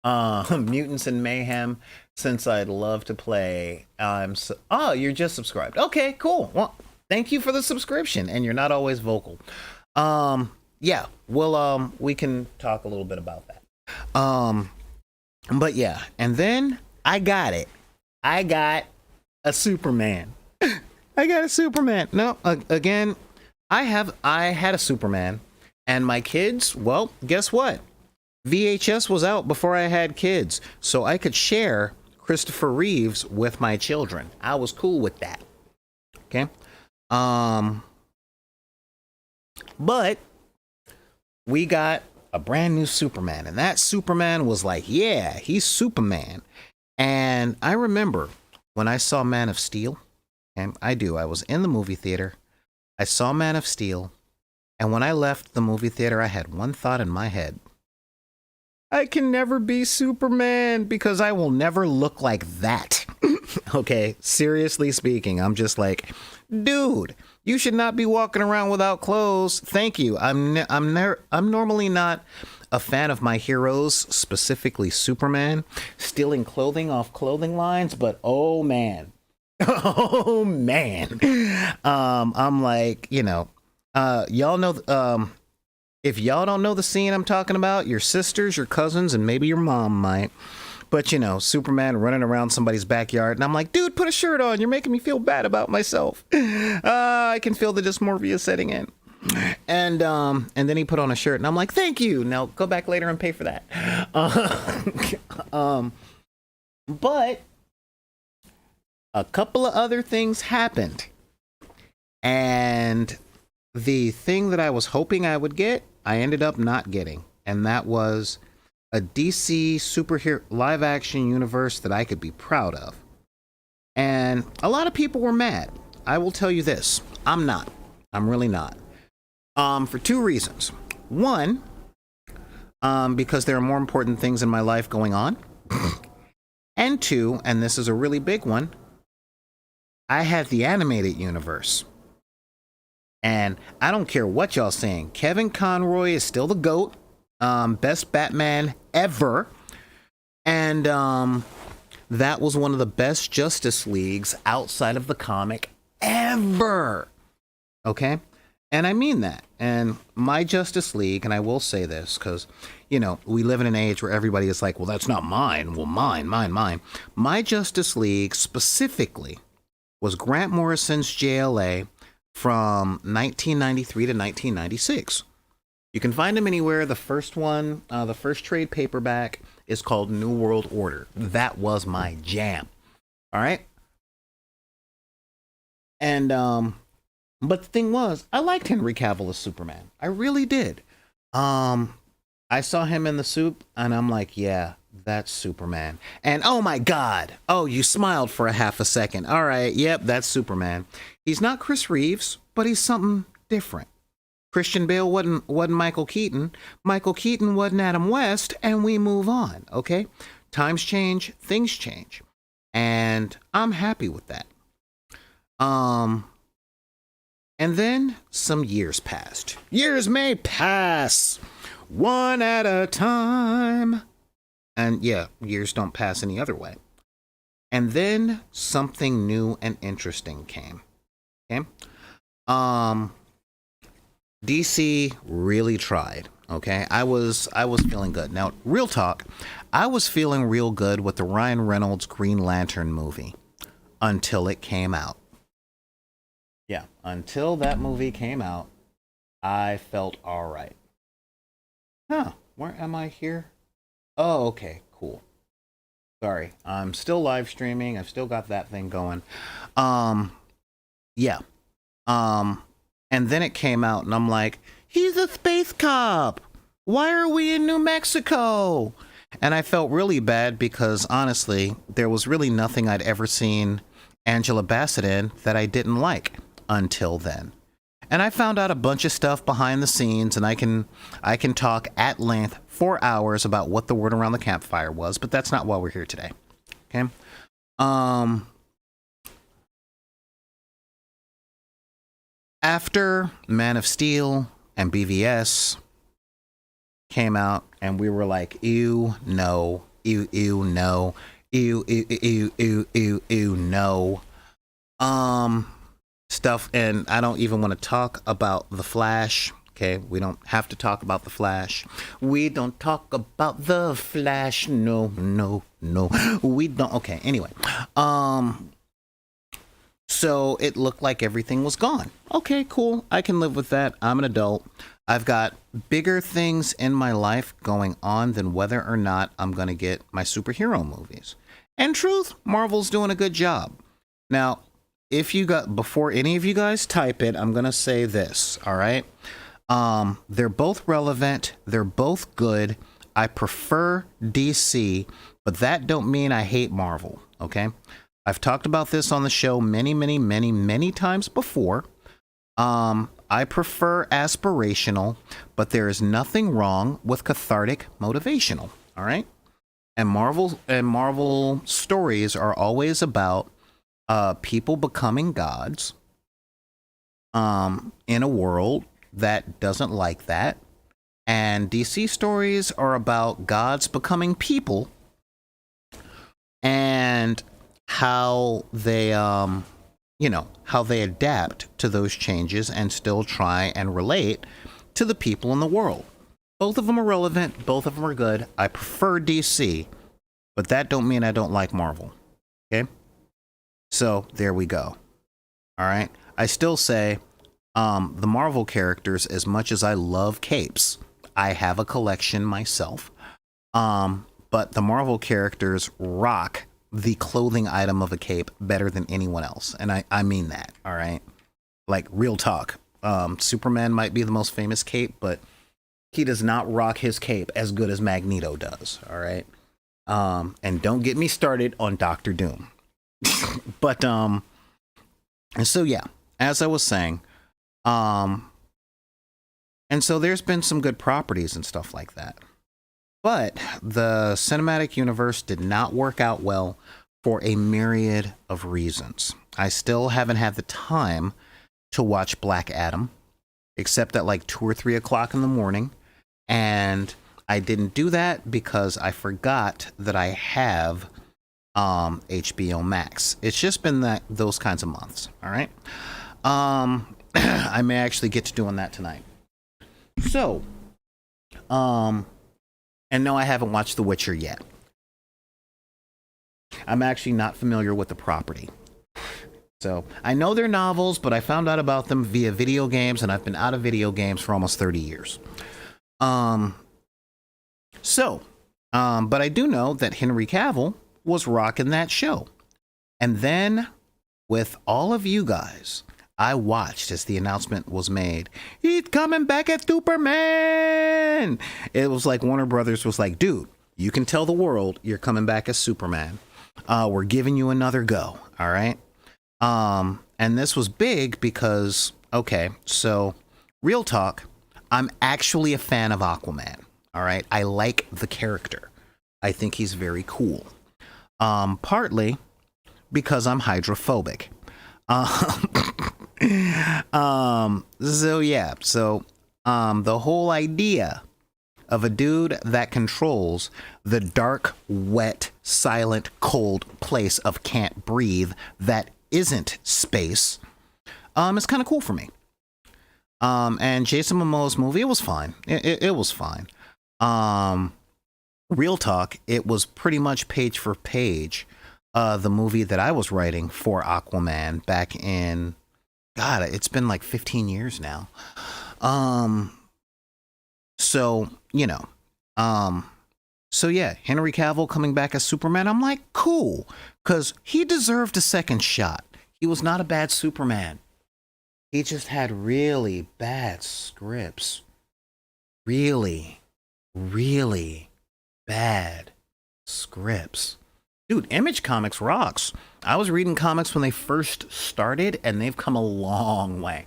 Mutants and Mayhem, since I'd love to play. Oh, you're just subscribed. Okay, cool. Well, thank you for the subscription, and you're not always vocal. Yeah, well, we can talk a little bit about that. But yeah, and then I got it. I got a Superman. I got a Superman. No, again, I had a Superman, and my kids, well, guess what? VHS was out before I had kids, so I could share Christopher Reeves with my children. I was cool with that. Okay? But we got a brand new Superman, and that Superman was like, yeah, he's Superman. And I remember when I saw Man of Steel, and I was in the movie theater, I saw Man of Steel, and when I left the movie theater, I had one thought in my head. I can never be Superman because I will never look like that. Okay, seriously speaking, I'm just like, dude, you should not be walking around without clothes. Thank you. I'm normally not a fan of my heroes, specifically Superman, stealing clothing off clothing lines, but oh man. Oh man. I'm like, you know, y'all know, if y'all don't know the scene I'm talking about, your sisters, your cousins, and maybe your mom might. But, you know, Superman running around somebody's backyard, and I'm like, dude, put a shirt on. You're making me feel bad about myself. I can feel the dysmorphia setting in. And then he put on a shirt, and I'm like, thank you. Now go back later and pay for that. But a couple of other things happened. And the thing that I was hoping I would get, I ended up not getting. And that was a DC superhero live action universe that I could be proud of. And a lot of people were mad. I will tell you this. I'm not. I'm really not. For two reasons. One, because there are more important things in my life going on. And two, and this is a really big one, I had the animated universe. And I don't care what y'all saying. Kevin Conroy is still the GOAT. Best Batman ever. And that was one of the best Justice Leagues outside of the comic ever. Okay? And I mean that. And my Justice League, and I will say this because, we live in an age where everybody is like, well, that's not mine. Well, mine. My Justice League specifically was Grant Morrison's JLA from 1993 to 1996. You can find them anywhere. The first one, the first trade paperback is called New World Order. That was my jam. All right. And, but the thing was, I liked Henry Cavill as Superman. I really did. I saw him in the soup and I'm like, yeah, that's Superman. And oh my God. Oh, you smiled for a half a second. All right. Yep. That's Superman. He's not Chris Reeves, but he's something different. Christian Bale wasn't Michael Keaton. Michael Keaton wasn't Adam West, and we move on. Okay. Times change, things change. And I'm happy with that. And then some years passed. Years may pass one at a time. And yeah, years don't pass any other way. And then something new and interesting came. Okay. DC really tried. Okay. I was feeling good. Now, real talk, I was feeling real good with the Ryan Reynolds Green Lantern movie until it came out. Yeah, until that movie came out, I felt all right. Huh, where am I here? Oh, okay, cool. Sorry, I'm still live streaming. I've still got that thing going. Yeah. And then it came out and I'm like, he's a space cop. Why are we in New Mexico? And I felt really bad because honestly, there was really nothing I'd ever seen Angela Bassett in that I didn't like until then. And I found out a bunch of stuff behind the scenes, and I can talk at length for hours about what the word around the campfire was, but that's not why we're here today. Okay? After Man of Steel and BVS came out, and we were like, ew, no, ew, no, ew, no. Stuff, and I don't even want to talk about the Flash. Okay, we don't have to talk about the Flash. We don't talk about the Flash. No, we don't. Okay, anyway, so it looked like everything was gone. Okay, cool. I can live with that. I'm an adult. I've got bigger things in my life going on than whether or not I'm going to get my superhero movies. And truth, Marvel's doing a good job. Now, before any of you guys type it, I'm going to say this, all right? They're both relevant. They're both good. I prefer DC, but that don't mean I hate Marvel, okay? I've talked about this on the show many times before. I prefer aspirational, but there is nothing wrong with cathartic motivational, all right? And Marvel stories are always about people becoming gods in a world that doesn't like that. And DC stories are about gods becoming people and how they, how they adapt to those changes and still try and relate to the people in the world. Both of them are relevant. Both of them are good. I prefer DC, but that don't mean I don't like Marvel. Okay? So there we go. All right. I still say the Marvel characters, as much as I love capes, I have a collection myself. But the Marvel characters rock the clothing item of a cape better than anyone else. And I mean that. All right. Like real talk. Superman might be the most famous cape, but he does not rock his cape as good as Magneto does. All right. And don't get me started on Doctor Doom. But and so yeah, as I was saying, and so there's been some good properties and stuff like that, but the cinematic universe did not work out well for a myriad of reasons. I still haven't had the time to watch Black Adam, except at like 2 or 3 o'clock in the morning, and I didn't do that because I forgot that I have HBO Max. It's just been those kinds of months. All right. I may actually get to doing that tonight. So, and no, I haven't watched The Witcher yet. I'm actually not familiar with the property. So, I know they're novels, but I found out about them via video games, and I've been out of video games for almost 30 years. But I do know that Henry Cavill was rocking that show. And then, with all of you guys, I watched as the announcement was made. He's coming back as Superman! It was like Warner Brothers was like, dude, you can tell the world you're coming back as Superman. We're giving you another go, all right? And this was big because, okay, so real talk, I'm actually a fan of Aquaman, all right? I like the character. I think he's very cool. Partly because I'm hydrophobic. The whole idea of a dude that controls the dark, wet, silent, cold place of can't breathe that isn't space, is kind of cool for me. And Jason Momoa's movie, it was fine. It was fine. Real talk, it was pretty much page for page the movie that I was writing for Aquaman back in, God, it's been like 15 years now. So yeah, Henry Cavill coming back as Superman, I'm like, cool, because he deserved a second shot. He was not a bad Superman. He just had really bad scripts. Really, really bad scripts. Dude, Image Comics rocks. I was reading comics when they first started, and they've come a long way.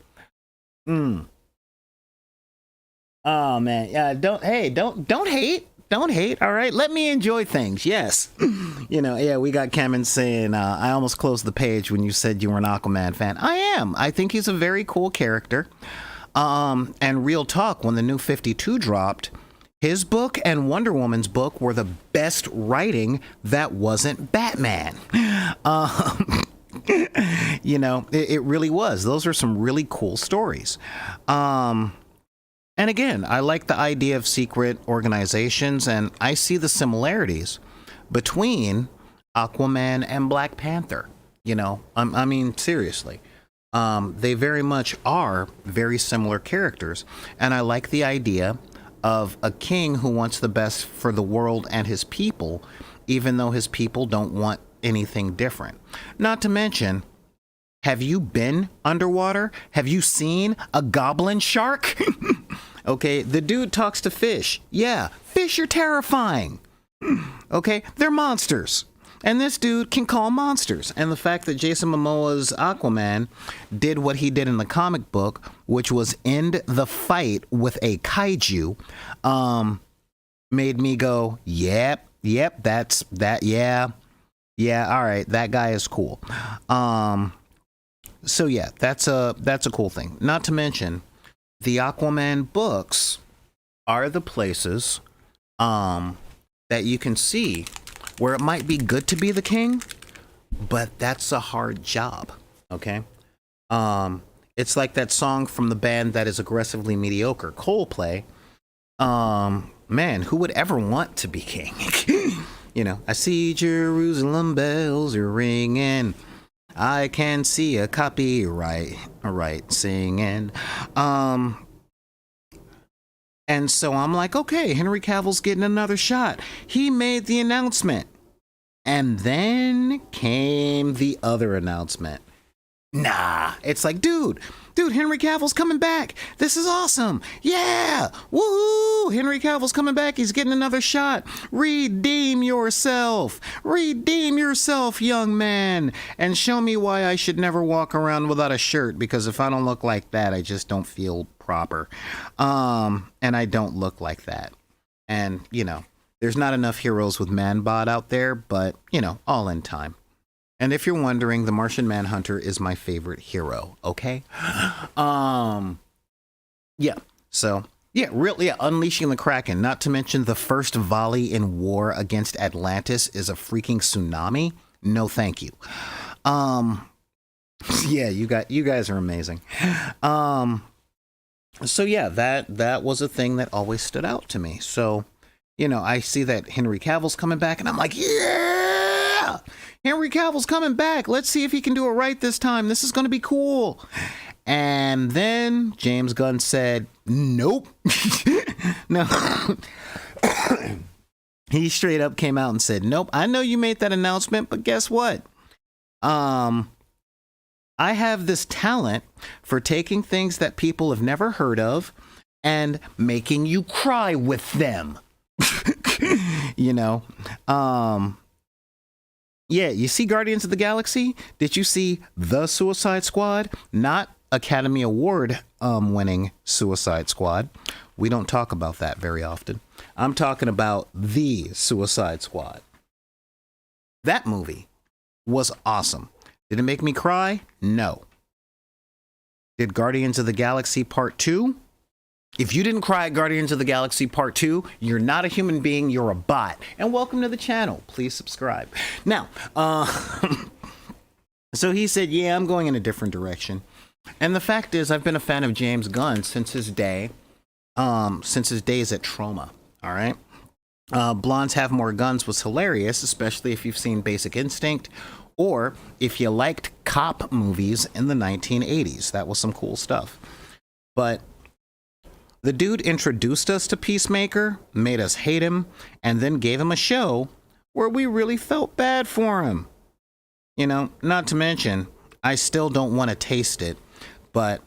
Oh man, yeah. Don't hate. Don't hate. All right, let me enjoy things. Yes, yeah. We got Kemen saying, "I almost closed the page when you said you were an Aquaman fan." I am. I think he's a very cool character. And real talk, when the new 52 dropped, his book and Wonder Woman's book were the best writing that wasn't Batman. It really was. Those are some really cool stories. And again, I like the idea of secret organizations, and I see the similarities between Aquaman and Black Panther. I mean, seriously. They very much are very similar characters, and I like the idea of a king who wants the best for the world and his people, even though his people don't want anything different. Not to mention, have you been underwater? Have you seen a goblin shark? Okay, the dude talks to fish. Yeah, fish are terrifying. Okay, they're monsters. And this dude can call monsters. And the fact that Jason Momoa's Aquaman did what he did in the comic book, which was end the fight with a kaiju, made me go, yep, that's that, yeah, all right, that guy is cool. So yeah, that's a cool thing. Not to mention, the Aquaman books are the places that you can see where it might be good to be the king, but that's a hard job, okay? It's like that song from the band that is aggressively mediocre, Coldplay. Man, who would ever want to be king? I see Jerusalem bells are ringing. I can see a copyright singing. And so I'm like, okay, Henry Cavill's getting another shot. He made the announcement. And then came the other announcement. Nah, it's like, dude, Henry Cavill's coming back. This is awesome. Yeah, woohoo, Henry Cavill's coming back. He's getting another shot. Redeem yourself, young man, and show me why I should never walk around without a shirt, because if I don't look like that, I just don't feel proper. And I don't look like that. And, there's not enough heroes with man bod out there, but, all in time. And if you're wondering, the Martian Manhunter is my favorite hero, okay? Unleashing the Kraken, not to mention the first volley in war against Atlantis is a freaking tsunami. No, thank you. Yeah, you guys are amazing. Um, so yeah, that was a thing that always stood out to me. So, I see that Henry Cavill's coming back, and I'm like, yeah, Henry Cavill's coming back. Let's see if he can do it right this time. This is going to be cool. And then James Gunn said, nope. No. He straight up came out and said, nope, I know you made that announcement, but guess what? I have this talent for taking things that people have never heard of and making you cry with them. you know, yeah, you see Guardians of the Galaxy? Did you see The Suicide Squad? Not Academy Award winning Suicide Squad. We don't talk about that very often. I'm talking about The Suicide Squad. That movie was awesome. Did it make me cry? No. Did Guardians of the Galaxy Part 2? If you didn't cry at Guardians of the Galaxy Part 2, you're not a human being, you're a bot. And welcome to the channel. Please subscribe. Now, so he said, yeah, I'm going in a different direction. And the fact is, I've been a fan of James Gunn since his days at Trauma. All right. Blondes Have More Guns was hilarious, especially if you've seen Basic Instinct or if you liked cop movies in the 1980s. That was some cool stuff. But the dude introduced us to Peacemaker, made us hate him, and then gave him a show where we really felt bad for him. Not to mention, I still don't want to taste it, but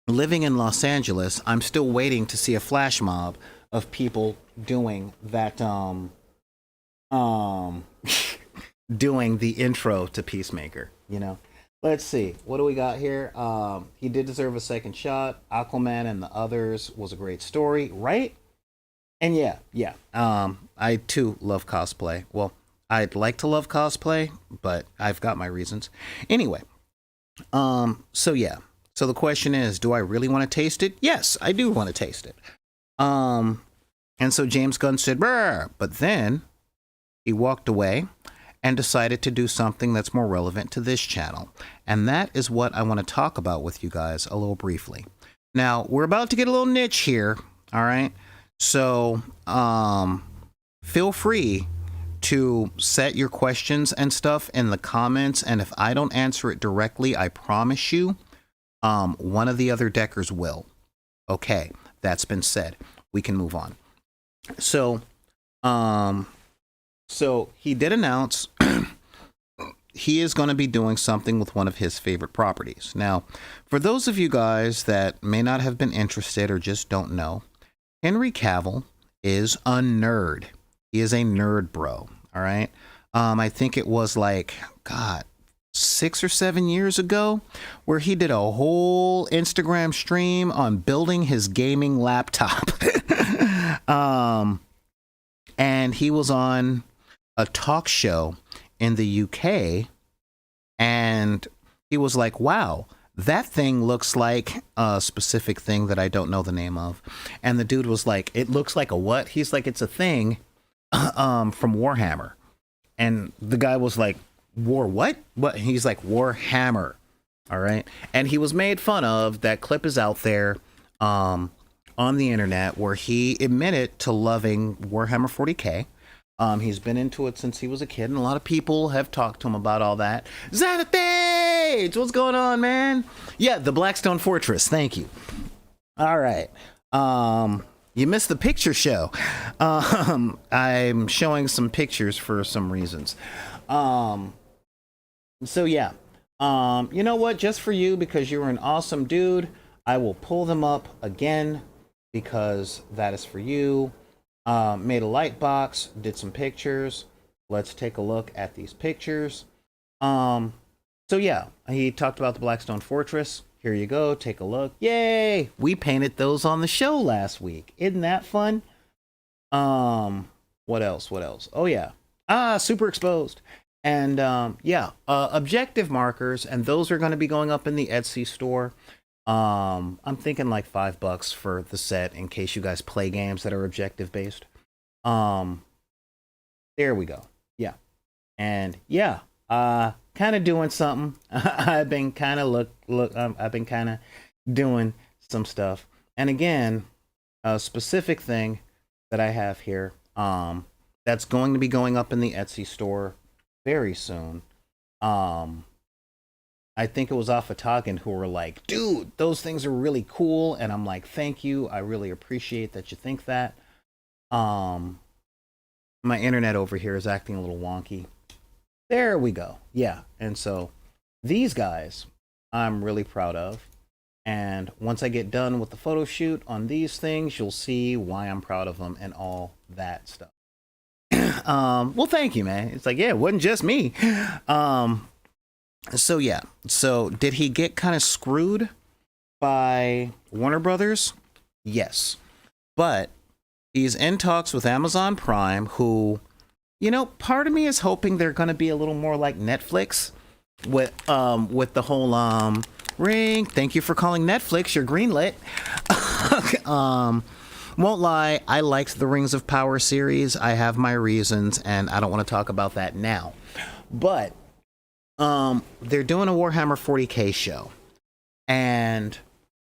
living in Los Angeles, I'm still waiting to see a flash mob of people doing that, doing the intro to Peacemaker, Let's see. What do we got here? He did deserve a second shot. Aquaman and the Others was a great story, right? And yeah. I too love cosplay. Well, I'd like to love cosplay, but I've got my reasons. Anyway, so yeah. So the question is, do I really want to taste it? Yes, I do want to taste it. And so James Gunn said, brr, but then he walked away and decided to do something that's more relevant to this channel. And that is what I want to talk about with you guys a little briefly. Now, we're about to get a little niche here, all right? So, feel free to set your questions and stuff in the comments, and if I don't answer it directly, I promise you, one of the other deckers will. Okay, that's been said. We can move on. So he did announce he is going to be doing something with one of his favorite properties. Now, for those of you guys that may not have been interested or just don't know, Henry Cavill is a nerd. He is a nerd bro. All right. I think it was like, God, 6 or 7 years ago where he did a whole Instagram stream on building his gaming laptop. And he was on a talk show in the UK, and he was like, wow, that thing looks like a specific thing that I don't know the name of. And the dude was like, it looks like a what? He's like, it's a thing from Warhammer. And the guy was like, War what? What? He's like, Warhammer. All right. And he was made fun of. That clip is out there on the internet where he admitted to loving Warhammer 40K. He's been into it since he was a kid, and a lot of people have talked to him about all that. Xanathage! What's going on, man? Yeah, the Blackstone Fortress. Thank you. All right. You missed the picture show. I'm showing some pictures for some reasons. So yeah. You know what? Just for you, because you're an awesome dude, I will pull them up again because that is for you. Made a light box, did some pictures. Let's take a look at these pictures. So yeah, he talked about the Blackstone Fortress. Here you go, take a look. Yay! We painted those on the show last week. Isn't that fun? What else? Oh yeah. Super exposed. And yeah, objective markers, and those are going to be going up in the Etsy store. I'm thinking like $5 for the set in case you guys play games that are objective based. There we go. Yeah. And yeah, kind of doing something. I've been kind of I've been kind of doing some stuff. And again, a specific thing that I have here, that's going to be going up in the Etsy store very soon. I think it was off of Toggin who were like, dude, those things are really cool. And I'm like, thank you. I really appreciate that you think that. My internet over here is acting a little wonky. There we go. Yeah. And so these guys I'm really proud of. And once I get done with the photo shoot on these things, you'll see why I'm proud of them and all that stuff. Well, thank you, man. It's like, yeah, it wasn't just me. So yeah. So did he get kind of screwed by Warner Brothers? Yes. But he's in talks with Amazon Prime, who, you know, part of me is hoping they're going to be a little more like Netflix with the whole ring. Thank you for calling Netflix. You're greenlit. Won't lie, I liked the Rings of Power series. I have my reasons, and I don't want to talk about that now. But they're doing a Warhammer 40K show, and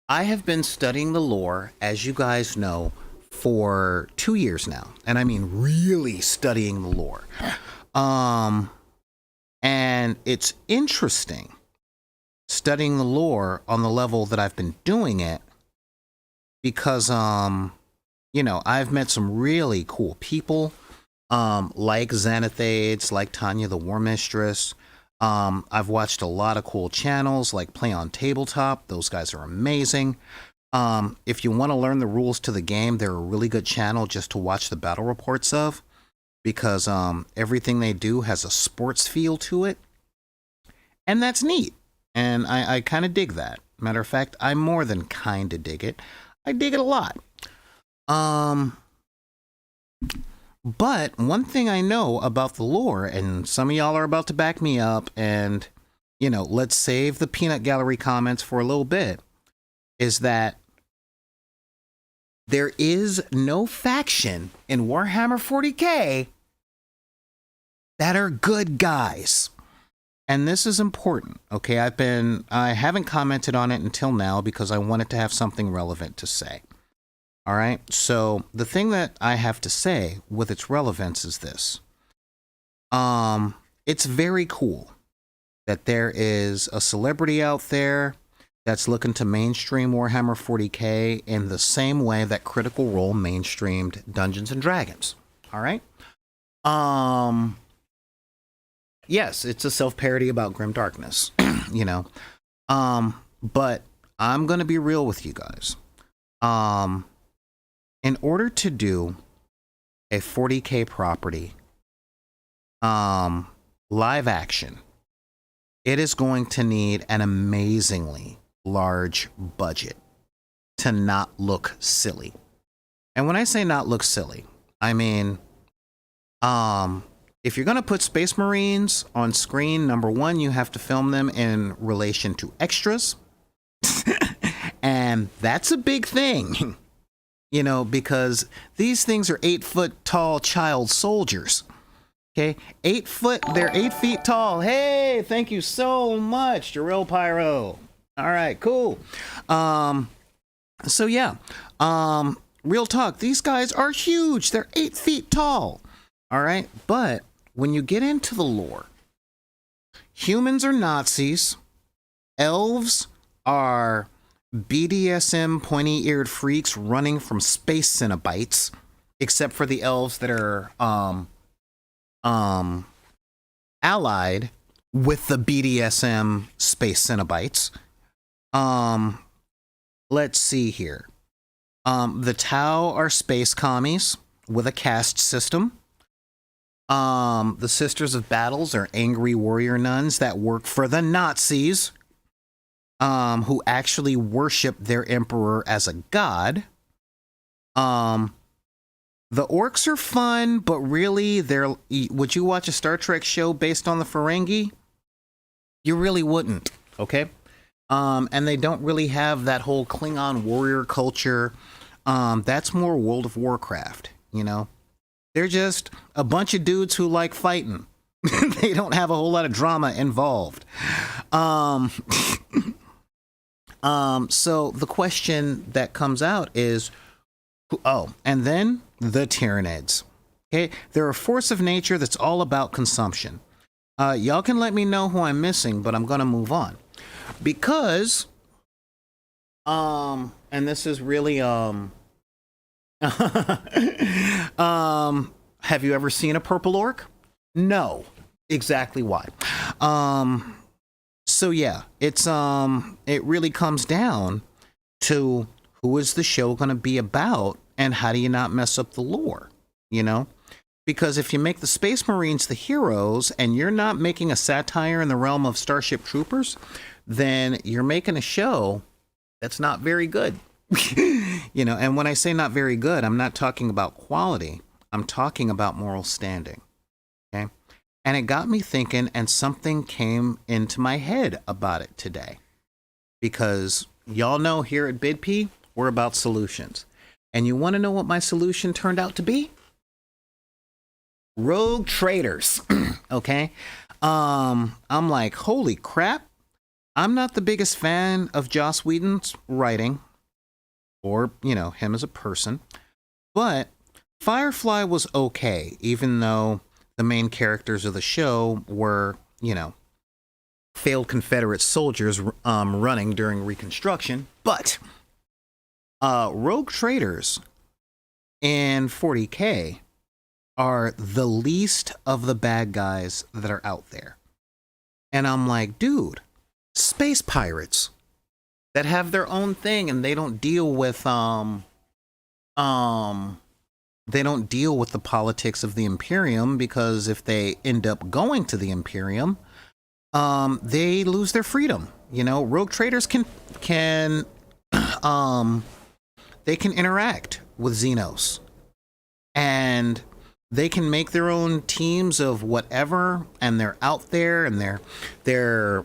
I have been studying the lore, as you guys know, for 2 years now, and I mean really studying the lore. And it's interesting studying the lore on the level that I've been doing it, because you know, I've met some really cool people, like Xanathades, like Tanya the War Mistress. I've watched a lot of cool channels like Play on Tabletop. Those guys are amazing. If you want to learn the rules to the game, they're a really good channel just to watch the battle reports of, because everything they do has a sports feel to it, and that's neat. And I kind of dig that. Matter of fact, I more than kind of dig it. I dig it a lot. But one thing I know about the lore, and some of y'all are about to back me up, and, you know, let's save the peanut gallery comments for a little bit, is that there is no faction in Warhammer 40K that are good guys. And this is important, okay? I haven't commented on it until now because I wanted to have something relevant to say. All right? So the thing that I have to say with its relevance is this. It's very cool that there is a celebrity out there that's looking to mainstream Warhammer 40K in the same way that Critical Role mainstreamed Dungeons and Dragons. All right? Yes, it's a self-parody about grim darkness, you know. But I'm going to be real with you guys. In order to do a 40K property, live action, it is going to need an amazingly large budget to not look silly. And when I say not look silly, I mean, if you're going to put Space Marines on screen, number one, you have to film them in relation to extras. And that's a big thing, you know, because these things are 8-foot tall child soldiers. Okay, 8 foot, they're 8 feet tall. Hey, thank you so much, Jarrell Pyro. All right, cool. So yeah, real talk, these guys are huge. They're 8 feet tall. All right, but when you get into the lore, humans are Nazis, elves are BDSM pointy-eared freaks running from space Cenobites, except for the elves that are allied with the BDSM space Cenobites. Let's see here. The Tau are space commies with a caste system. The Sisters of Battles are angry warrior nuns that work for the Nazis, who actually worship their emperor as a god. The orcs are fun, but really, would you watch a Star Trek show based on the Ferengi? You really wouldn't, okay? And they don't really have that whole Klingon warrior culture. That's more World of Warcraft, you know? They're just a bunch of dudes who like fighting. They don't have a whole lot of drama involved. Um, so the question that comes out is, oh, and then the Tyranids. Okay, they're a force of nature that's all about consumption. Y'all can let me know who I'm missing, but I'm gonna move on because, and this is really, have you ever seen a purple orc? No, exactly why. So yeah, it's it really comes down to who is the show going to be about and how do you not mess up the lore, you know? Because if you make the Space Marines the heroes and you're not making a satire in the realm of Starship Troopers, then you're making a show that's not very good. You know, and when I say not very good, I'm not talking about quality. I'm talking about moral standing. Okay? And it got me thinking, and something came into my head about it today. Because y'all know here at BidP, we're about solutions. And you want to know what my solution turned out to be? Rogue traders. Okay? I'm like, holy crap. I'm not the biggest fan of Joss Whedon's writing, or, you know, him as a person. But Firefly was okay, even though the main characters of the show were, you know, failed Confederate soldiers running during Reconstruction. But Rogue Traders in 40K are the least of the bad guys that are out there. And I'm like, dude, space pirates that have their own thing and they don't deal with they don't deal with the politics of the Imperium, because if they end up going to the Imperium, they lose their freedom. You know, rogue traders can they can interact with Xenos, and they can make their own teams of whatever, and they're out there and they're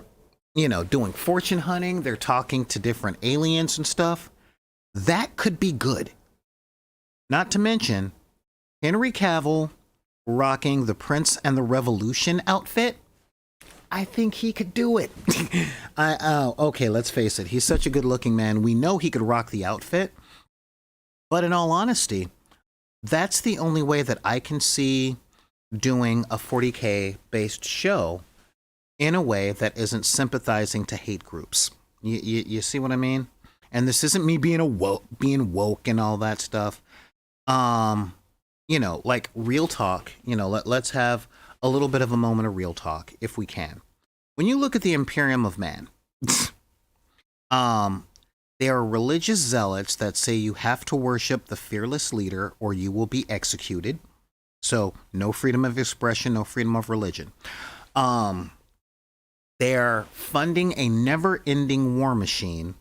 you know, doing fortune hunting, they're talking to different aliens and stuff. That could be good. Not to mention Henry Cavill rocking the Prince and the Revolution outfit. I think he could do it. Okay, let's face it. He's such a good-looking man. We know he could rock the outfit. But in all honesty, that's the only way that I can see doing a 40K based show in a way that isn't sympathizing to hate groups. You see what I mean? And this isn't me being woke and all that stuff. You know, like real talk, you know, let's have a little bit of a moment of real talk if we can. When you look at the Imperium of Man, they are religious zealots that say you have to worship the fearless leader or you will be executed. So no freedom of expression, no freedom of religion. They're funding a never-ending war machine.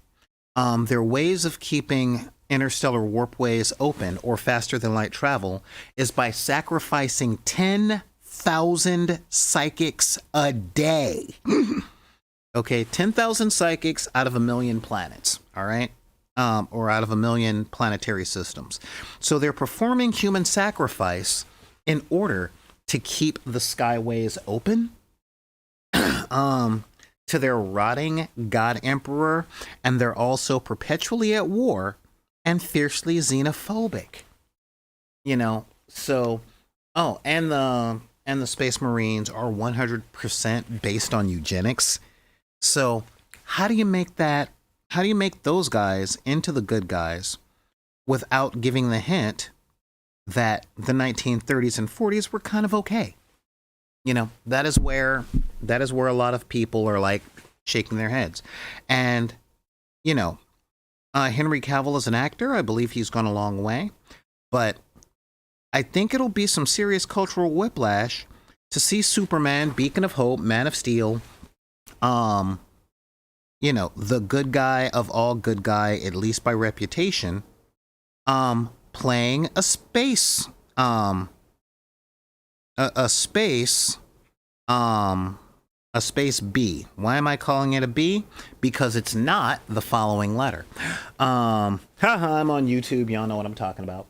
Their ways of keeping interstellar warpways open or faster than light travel is by sacrificing 10,000 psychics a day. Okay, 10,000 psychics out of 1 million planets, all right? Or out of 1 million planetary systems. So they're performing human sacrifice in order to keep the skyways open to their rotting god emperor, and they're also perpetually at war and fiercely xenophobic. You know, so and the Space Marines are 100% based on eugenics. So how do you make those guys into the good guys without giving the hint that the 1930s and 40s were kind of okay? You know, that is where a lot of people are like shaking their heads. And, you know, Henry Cavill as an actor, I believe he's gone a long way, but I think it'll be some serious cultural whiplash to see Superman, Beacon of Hope, Man of Steel, you know, the good guy of all good guy, at least by reputation, playing a space, a space B. Why am I calling it a B? Because it's not the following letter. I'm on YouTube. Y'all know what I'm talking about.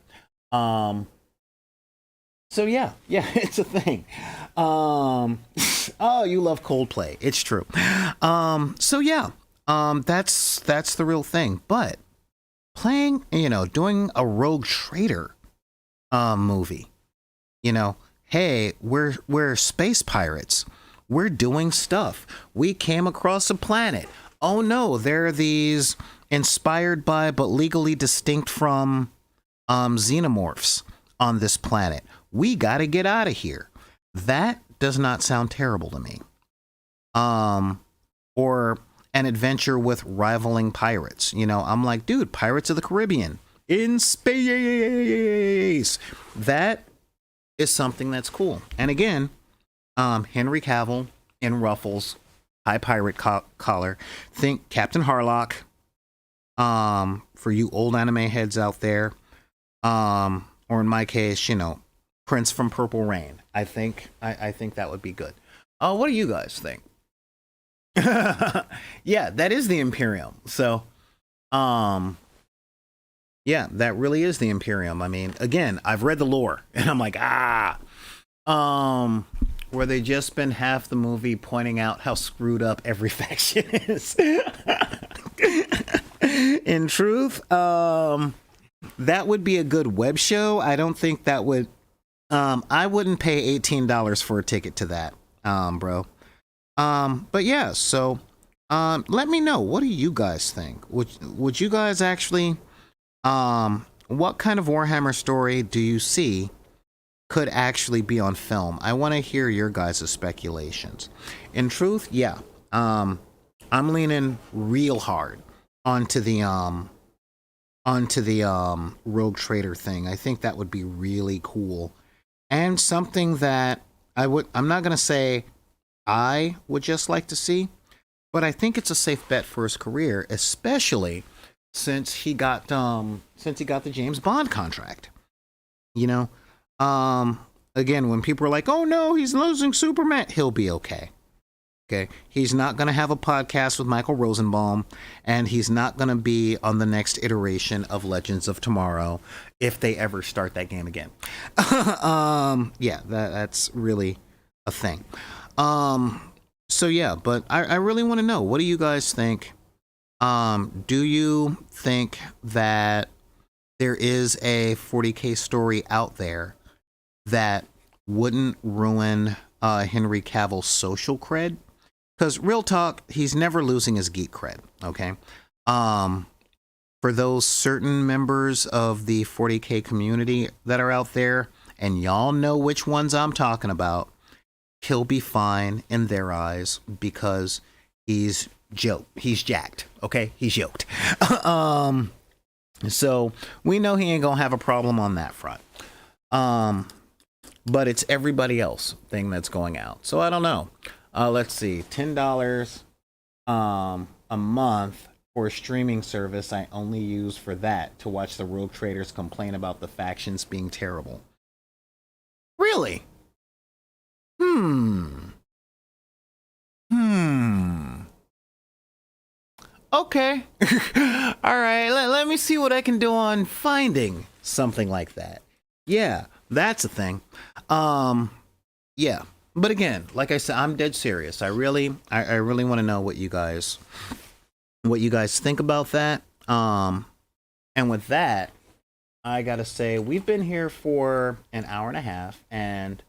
So yeah, it's a thing. Um, oh, you love Coldplay. It's true. So yeah, that's the real thing. But playing, doing a Rogue Trader movie, you know, hey, we're space pirates. We're doing stuff. We came across a planet. Oh no, there are these inspired by but legally distinct from xenomorphs on this planet. We got to get out of here. That does not sound terrible to me. Or an adventure with rivaling pirates. I'm like, dude, Pirates of the Caribbean in space. That is something that's cool. And again, Henry Cavill in ruffles, high pirate collar. Think Captain Harlock. For you old anime heads out there, or in my case, Prince from Purple Rain. I think that would be good. What do you guys think? Yeah, that is the Imperium. So, yeah, that really is the Imperium. I mean, again, I've read the lore, and I'm like, where they just spend half the movie pointing out how screwed up every faction is. In truth, that would be a good web show. I don't think that would. I wouldn't pay $18 for a ticket to that, bro. But yeah, so let me know. What do you guys think? Would you guys actually? What kind of Warhammer story do you see could actually be on film? I want to hear your guys' speculations. In truth, yeah. I'm leaning real hard onto the Rogue Trader thing. I think that would be really cool. And something that I'm not gonna say I would just like to see, but I think it's a safe bet for his career, especially since he got the James Bond contract. Again, when people are like, "Oh no, he's losing Superman," he'll be okay. Okay, he's not going to have a podcast with Michael Rosenbaum, and he's not going to be on the next iteration of Legends of Tomorrow if they ever start that game again. Yeah, that's really a thing. So yeah, but I really want to know, what do you guys think? Do you think that there is a 40K story out there that wouldn't ruin Henry Cavill's social cred? Because real talk, he's never losing his geek cred, okay? For those certain members of the 40K community that are out there, and y'all know which ones I'm talking about, he'll be fine in their eyes because he's jacked, okay? He's yoked. So we know he ain't gonna have a problem on that front. But it's everybody else thing that's going out. So I don't know. Let's see, $10 a month for a streaming service I only use for that, to watch the Rogue Traders complain about the factions being terrible. Really? Okay. All right, let me see what I can do on finding something like that. Yeah, that's a thing. Yeah. But again, like I said, I'm dead serious. I really want to know what you guys think about that. And with that, I gotta say, we've been here for an hour and a half, and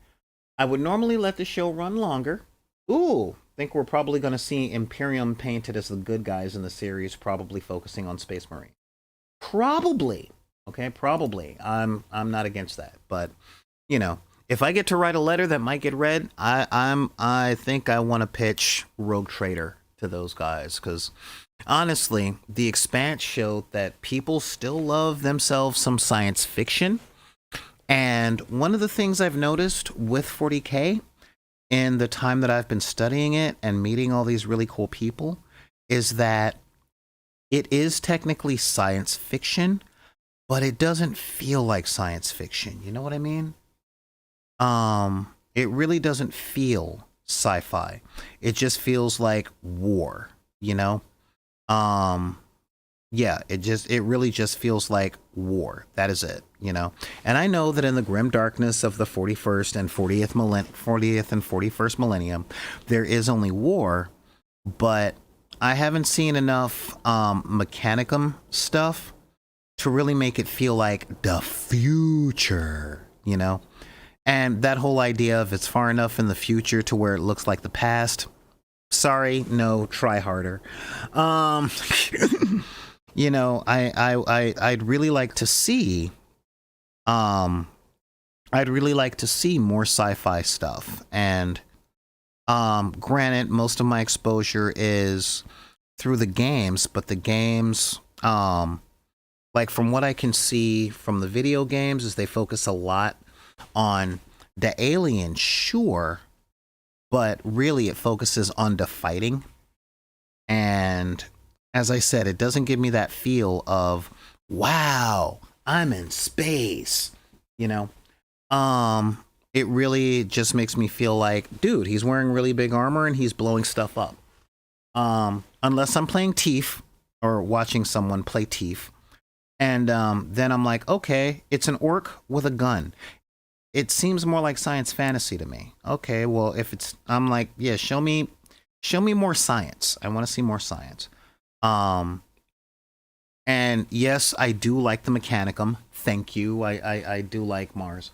I would normally let the show run longer. Ooh, think we're probably gonna see Imperium painted as the good guys in the series, probably focusing on Space Marine. Probably. Okay, probably. I'm not against that, but if I get to write a letter that might get read, I think I want to pitch Rogue Trader to those guys, because honestly, The Expanse showed that people still love themselves some science fiction. And one of the things I've noticed with 40K in the time that I've been studying it and meeting all these really cool people is that it is technically science fiction, but it doesn't feel like science fiction. You know what I mean? It really doesn't feel sci-fi. It just feels like war, Yeah, it really just feels like war. That is it. you know. And I know that in the grim darkness of the 41st and 40th and 41st millennium, there is only war, but I haven't seen enough Mechanicum stuff to really make it feel like the future, you know. And that whole idea of it's far enough in the future to where it looks like the past. Sorry, no, try harder. You know, I'd really like to see, I'd really like to see more sci-fi stuff. And granted, most of my exposure is through the games, but the games, like from what I can see from the video games, is they focus a lot on the alien, sure, but really it focuses on the fighting. And as I said, it doesn't give me that feel of, wow, I'm in space, you know. It really just makes me feel like, dude, he's wearing really big armor and he's blowing stuff up. Unless I'm playing Thief or watching someone play Thief. And then I'm like, okay, it's an orc with a gun. It seems more like science fantasy to me. Okay, well, if it's, I'm like, yeah, show me more science. I want to see more science. And yes, I do like the Mechanicum. Thank you. I do like Mars.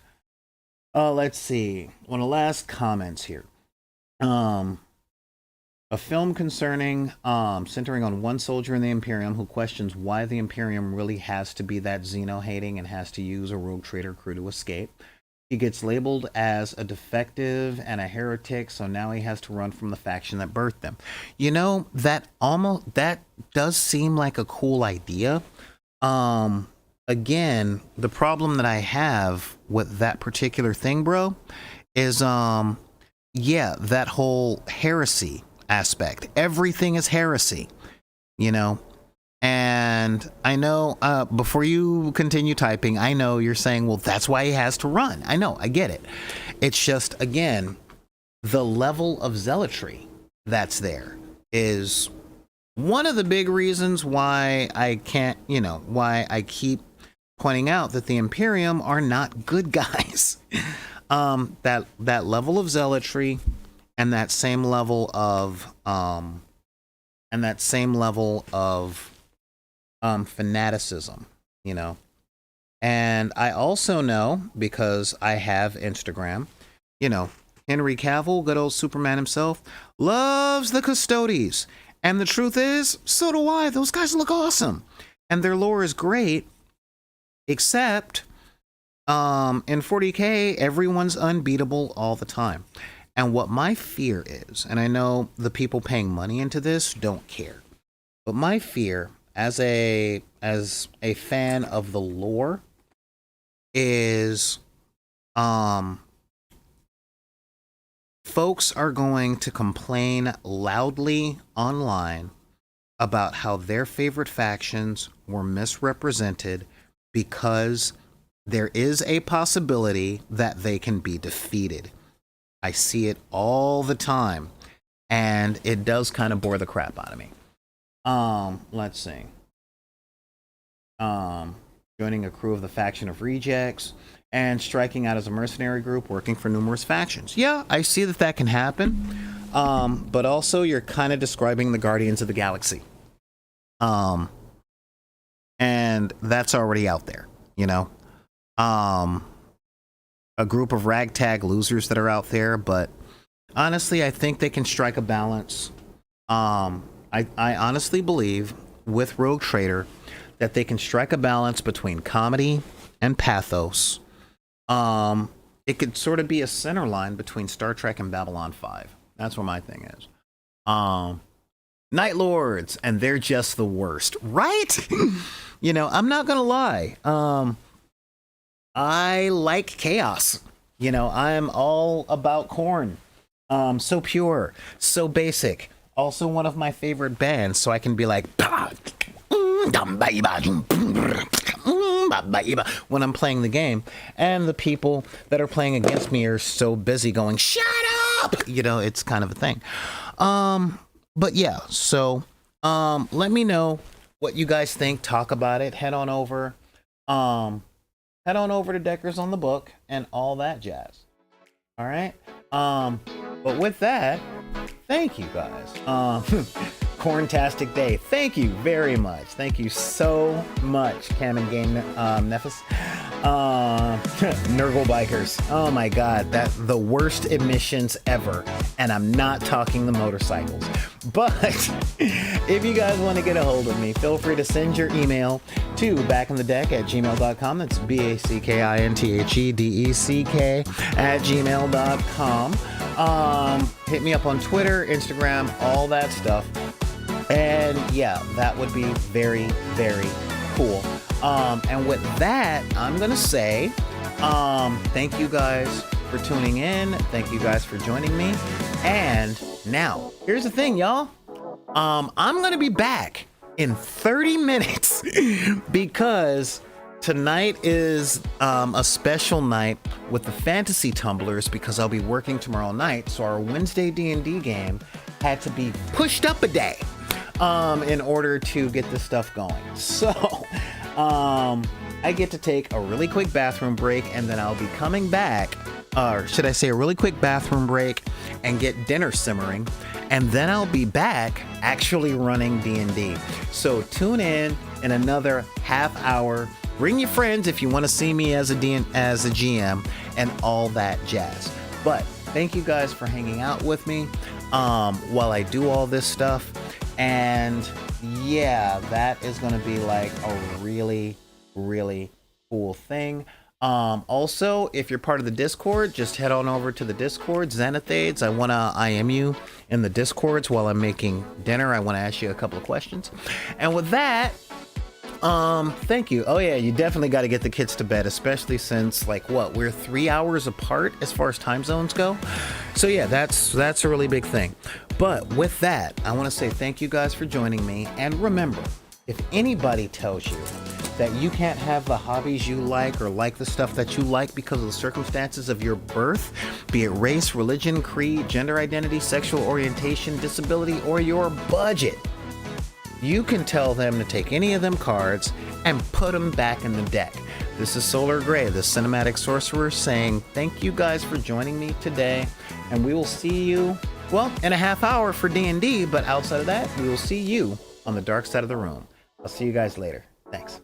Let's see. One of the last comments here. A film concerning, centering on one soldier in the Imperium who questions why the Imperium really has to be that Xeno-hating and has to use a rogue trader crew to escape. He gets labeled as a defective and a heretic, so now he has to run from the faction that birthed them. You know, that does seem like a cool idea. Again, the problem that I have with that particular thing, bro, is yeah, that whole heresy aspect. Everything is heresy, you know. And I know, before you continue typing, I know you're saying, well, that's why he has to run. I know, I get it. It's just, again, the level of zealotry that's there is one of the big reasons why I can't, you know, why I keep pointing out that the Imperium are not good guys. That level of zealotry and that same level of, fanaticism, you know. And I also know, because I have Instagram, you know, Henry Cavill, good old Superman himself, loves the Custodes. And the truth is, so do I. Those guys look awesome. And their lore is great, except in 40K, everyone's unbeatable all the time. And what my fear is, and I know the people paying money into this don't care, but my fear as a fan of the lore is folks are going to complain loudly online about how their favorite factions were misrepresented because there is a possibility that they can be defeated. I see it all the time, and it does kind of bore the crap out of me. Let's see. Joining a crew of the faction of rejects and striking out as a mercenary group working for numerous factions. Yeah, I see that can happen. But also you're kind of describing the Guardians of the Galaxy. And that's already out there, you know. A group of ragtag losers that are out there, but honestly, I think they can strike a balance. I honestly believe with Rogue Trader that they can strike a balance between comedy and pathos. It could sort of be a center line between Star Trek and Babylon 5. That's what my thing is. Night Lords, and they're just the worst, right? You know, I'm not gonna lie. I like chaos. You know, I'm all about corn. So pure, so basic. Also one of my favorite bands, so I can be like when I'm playing the game, and the people that are playing against me are so busy going, shut up! You know, it's kind of a thing. But yeah, so let me know what you guys think. Talk about it. Head on over. head on over to Deckers on the Book and all that jazz. All right. But with that, thank you guys. Corntastic day. Thank you very much. Thank you so much, Cam and Game Nephis. Nurgle Bikers. Oh my god, that the worst emissions ever. And I'm not talking the motorcycles. But if you guys want to get a hold of me, feel free to send your email to backinthedeck@gmail.com. That's BACKINTHEDECK@gmail.com. Hit me up on Twitter, Instagram, all that stuff. And yeah, that would be very, very cool. And with that, I'm gonna say thank you guys for tuning in. Thank you guys for joining me. And now, here's the thing, y'all. I'm gonna be back in 30 minutes because tonight is a special night with the fantasy tumblers because I'll be working tomorrow night. So our Wednesday D&D game had to be pushed up a day in order to get this stuff going. So I get to take a really quick bathroom break, and then I'll be coming back, or should I say a really quick bathroom break and get dinner simmering, and then I'll be back actually running D&D. So tune in another half hour. Bring your friends if you want to see me as a GM and all that jazz. But thank you guys for hanging out with me while I do all this stuff. And yeah, that is going to be like a really, really cool thing. Also, if you're part of the Discord, just head on over to the Discord, Xanathades. I want to IM you in the Discords while I'm making dinner. I want to ask you a couple of questions. And with that, thank you. Oh yeah, you definitely got to get the kids to bed, especially since we're 3 hours apart as far as time zones go. So yeah, that's a really big thing. But with that, I want to say thank you guys for joining me. And remember, if anybody tells you that you can't have the hobbies you like or like the stuff that you like because of the circumstances of your birth, be it race, religion, creed, gender identity, sexual orientation, disability, or your budget, you can tell them to take any of them cards and put them back in the deck. This is Solar Gray, the Cinematic Sorcerer, saying thank you guys for joining me today, and we will see you, well, in a half hour for D&D, but outside of that, we will see you on the dark side of the room. I'll see you guys later. Thanks.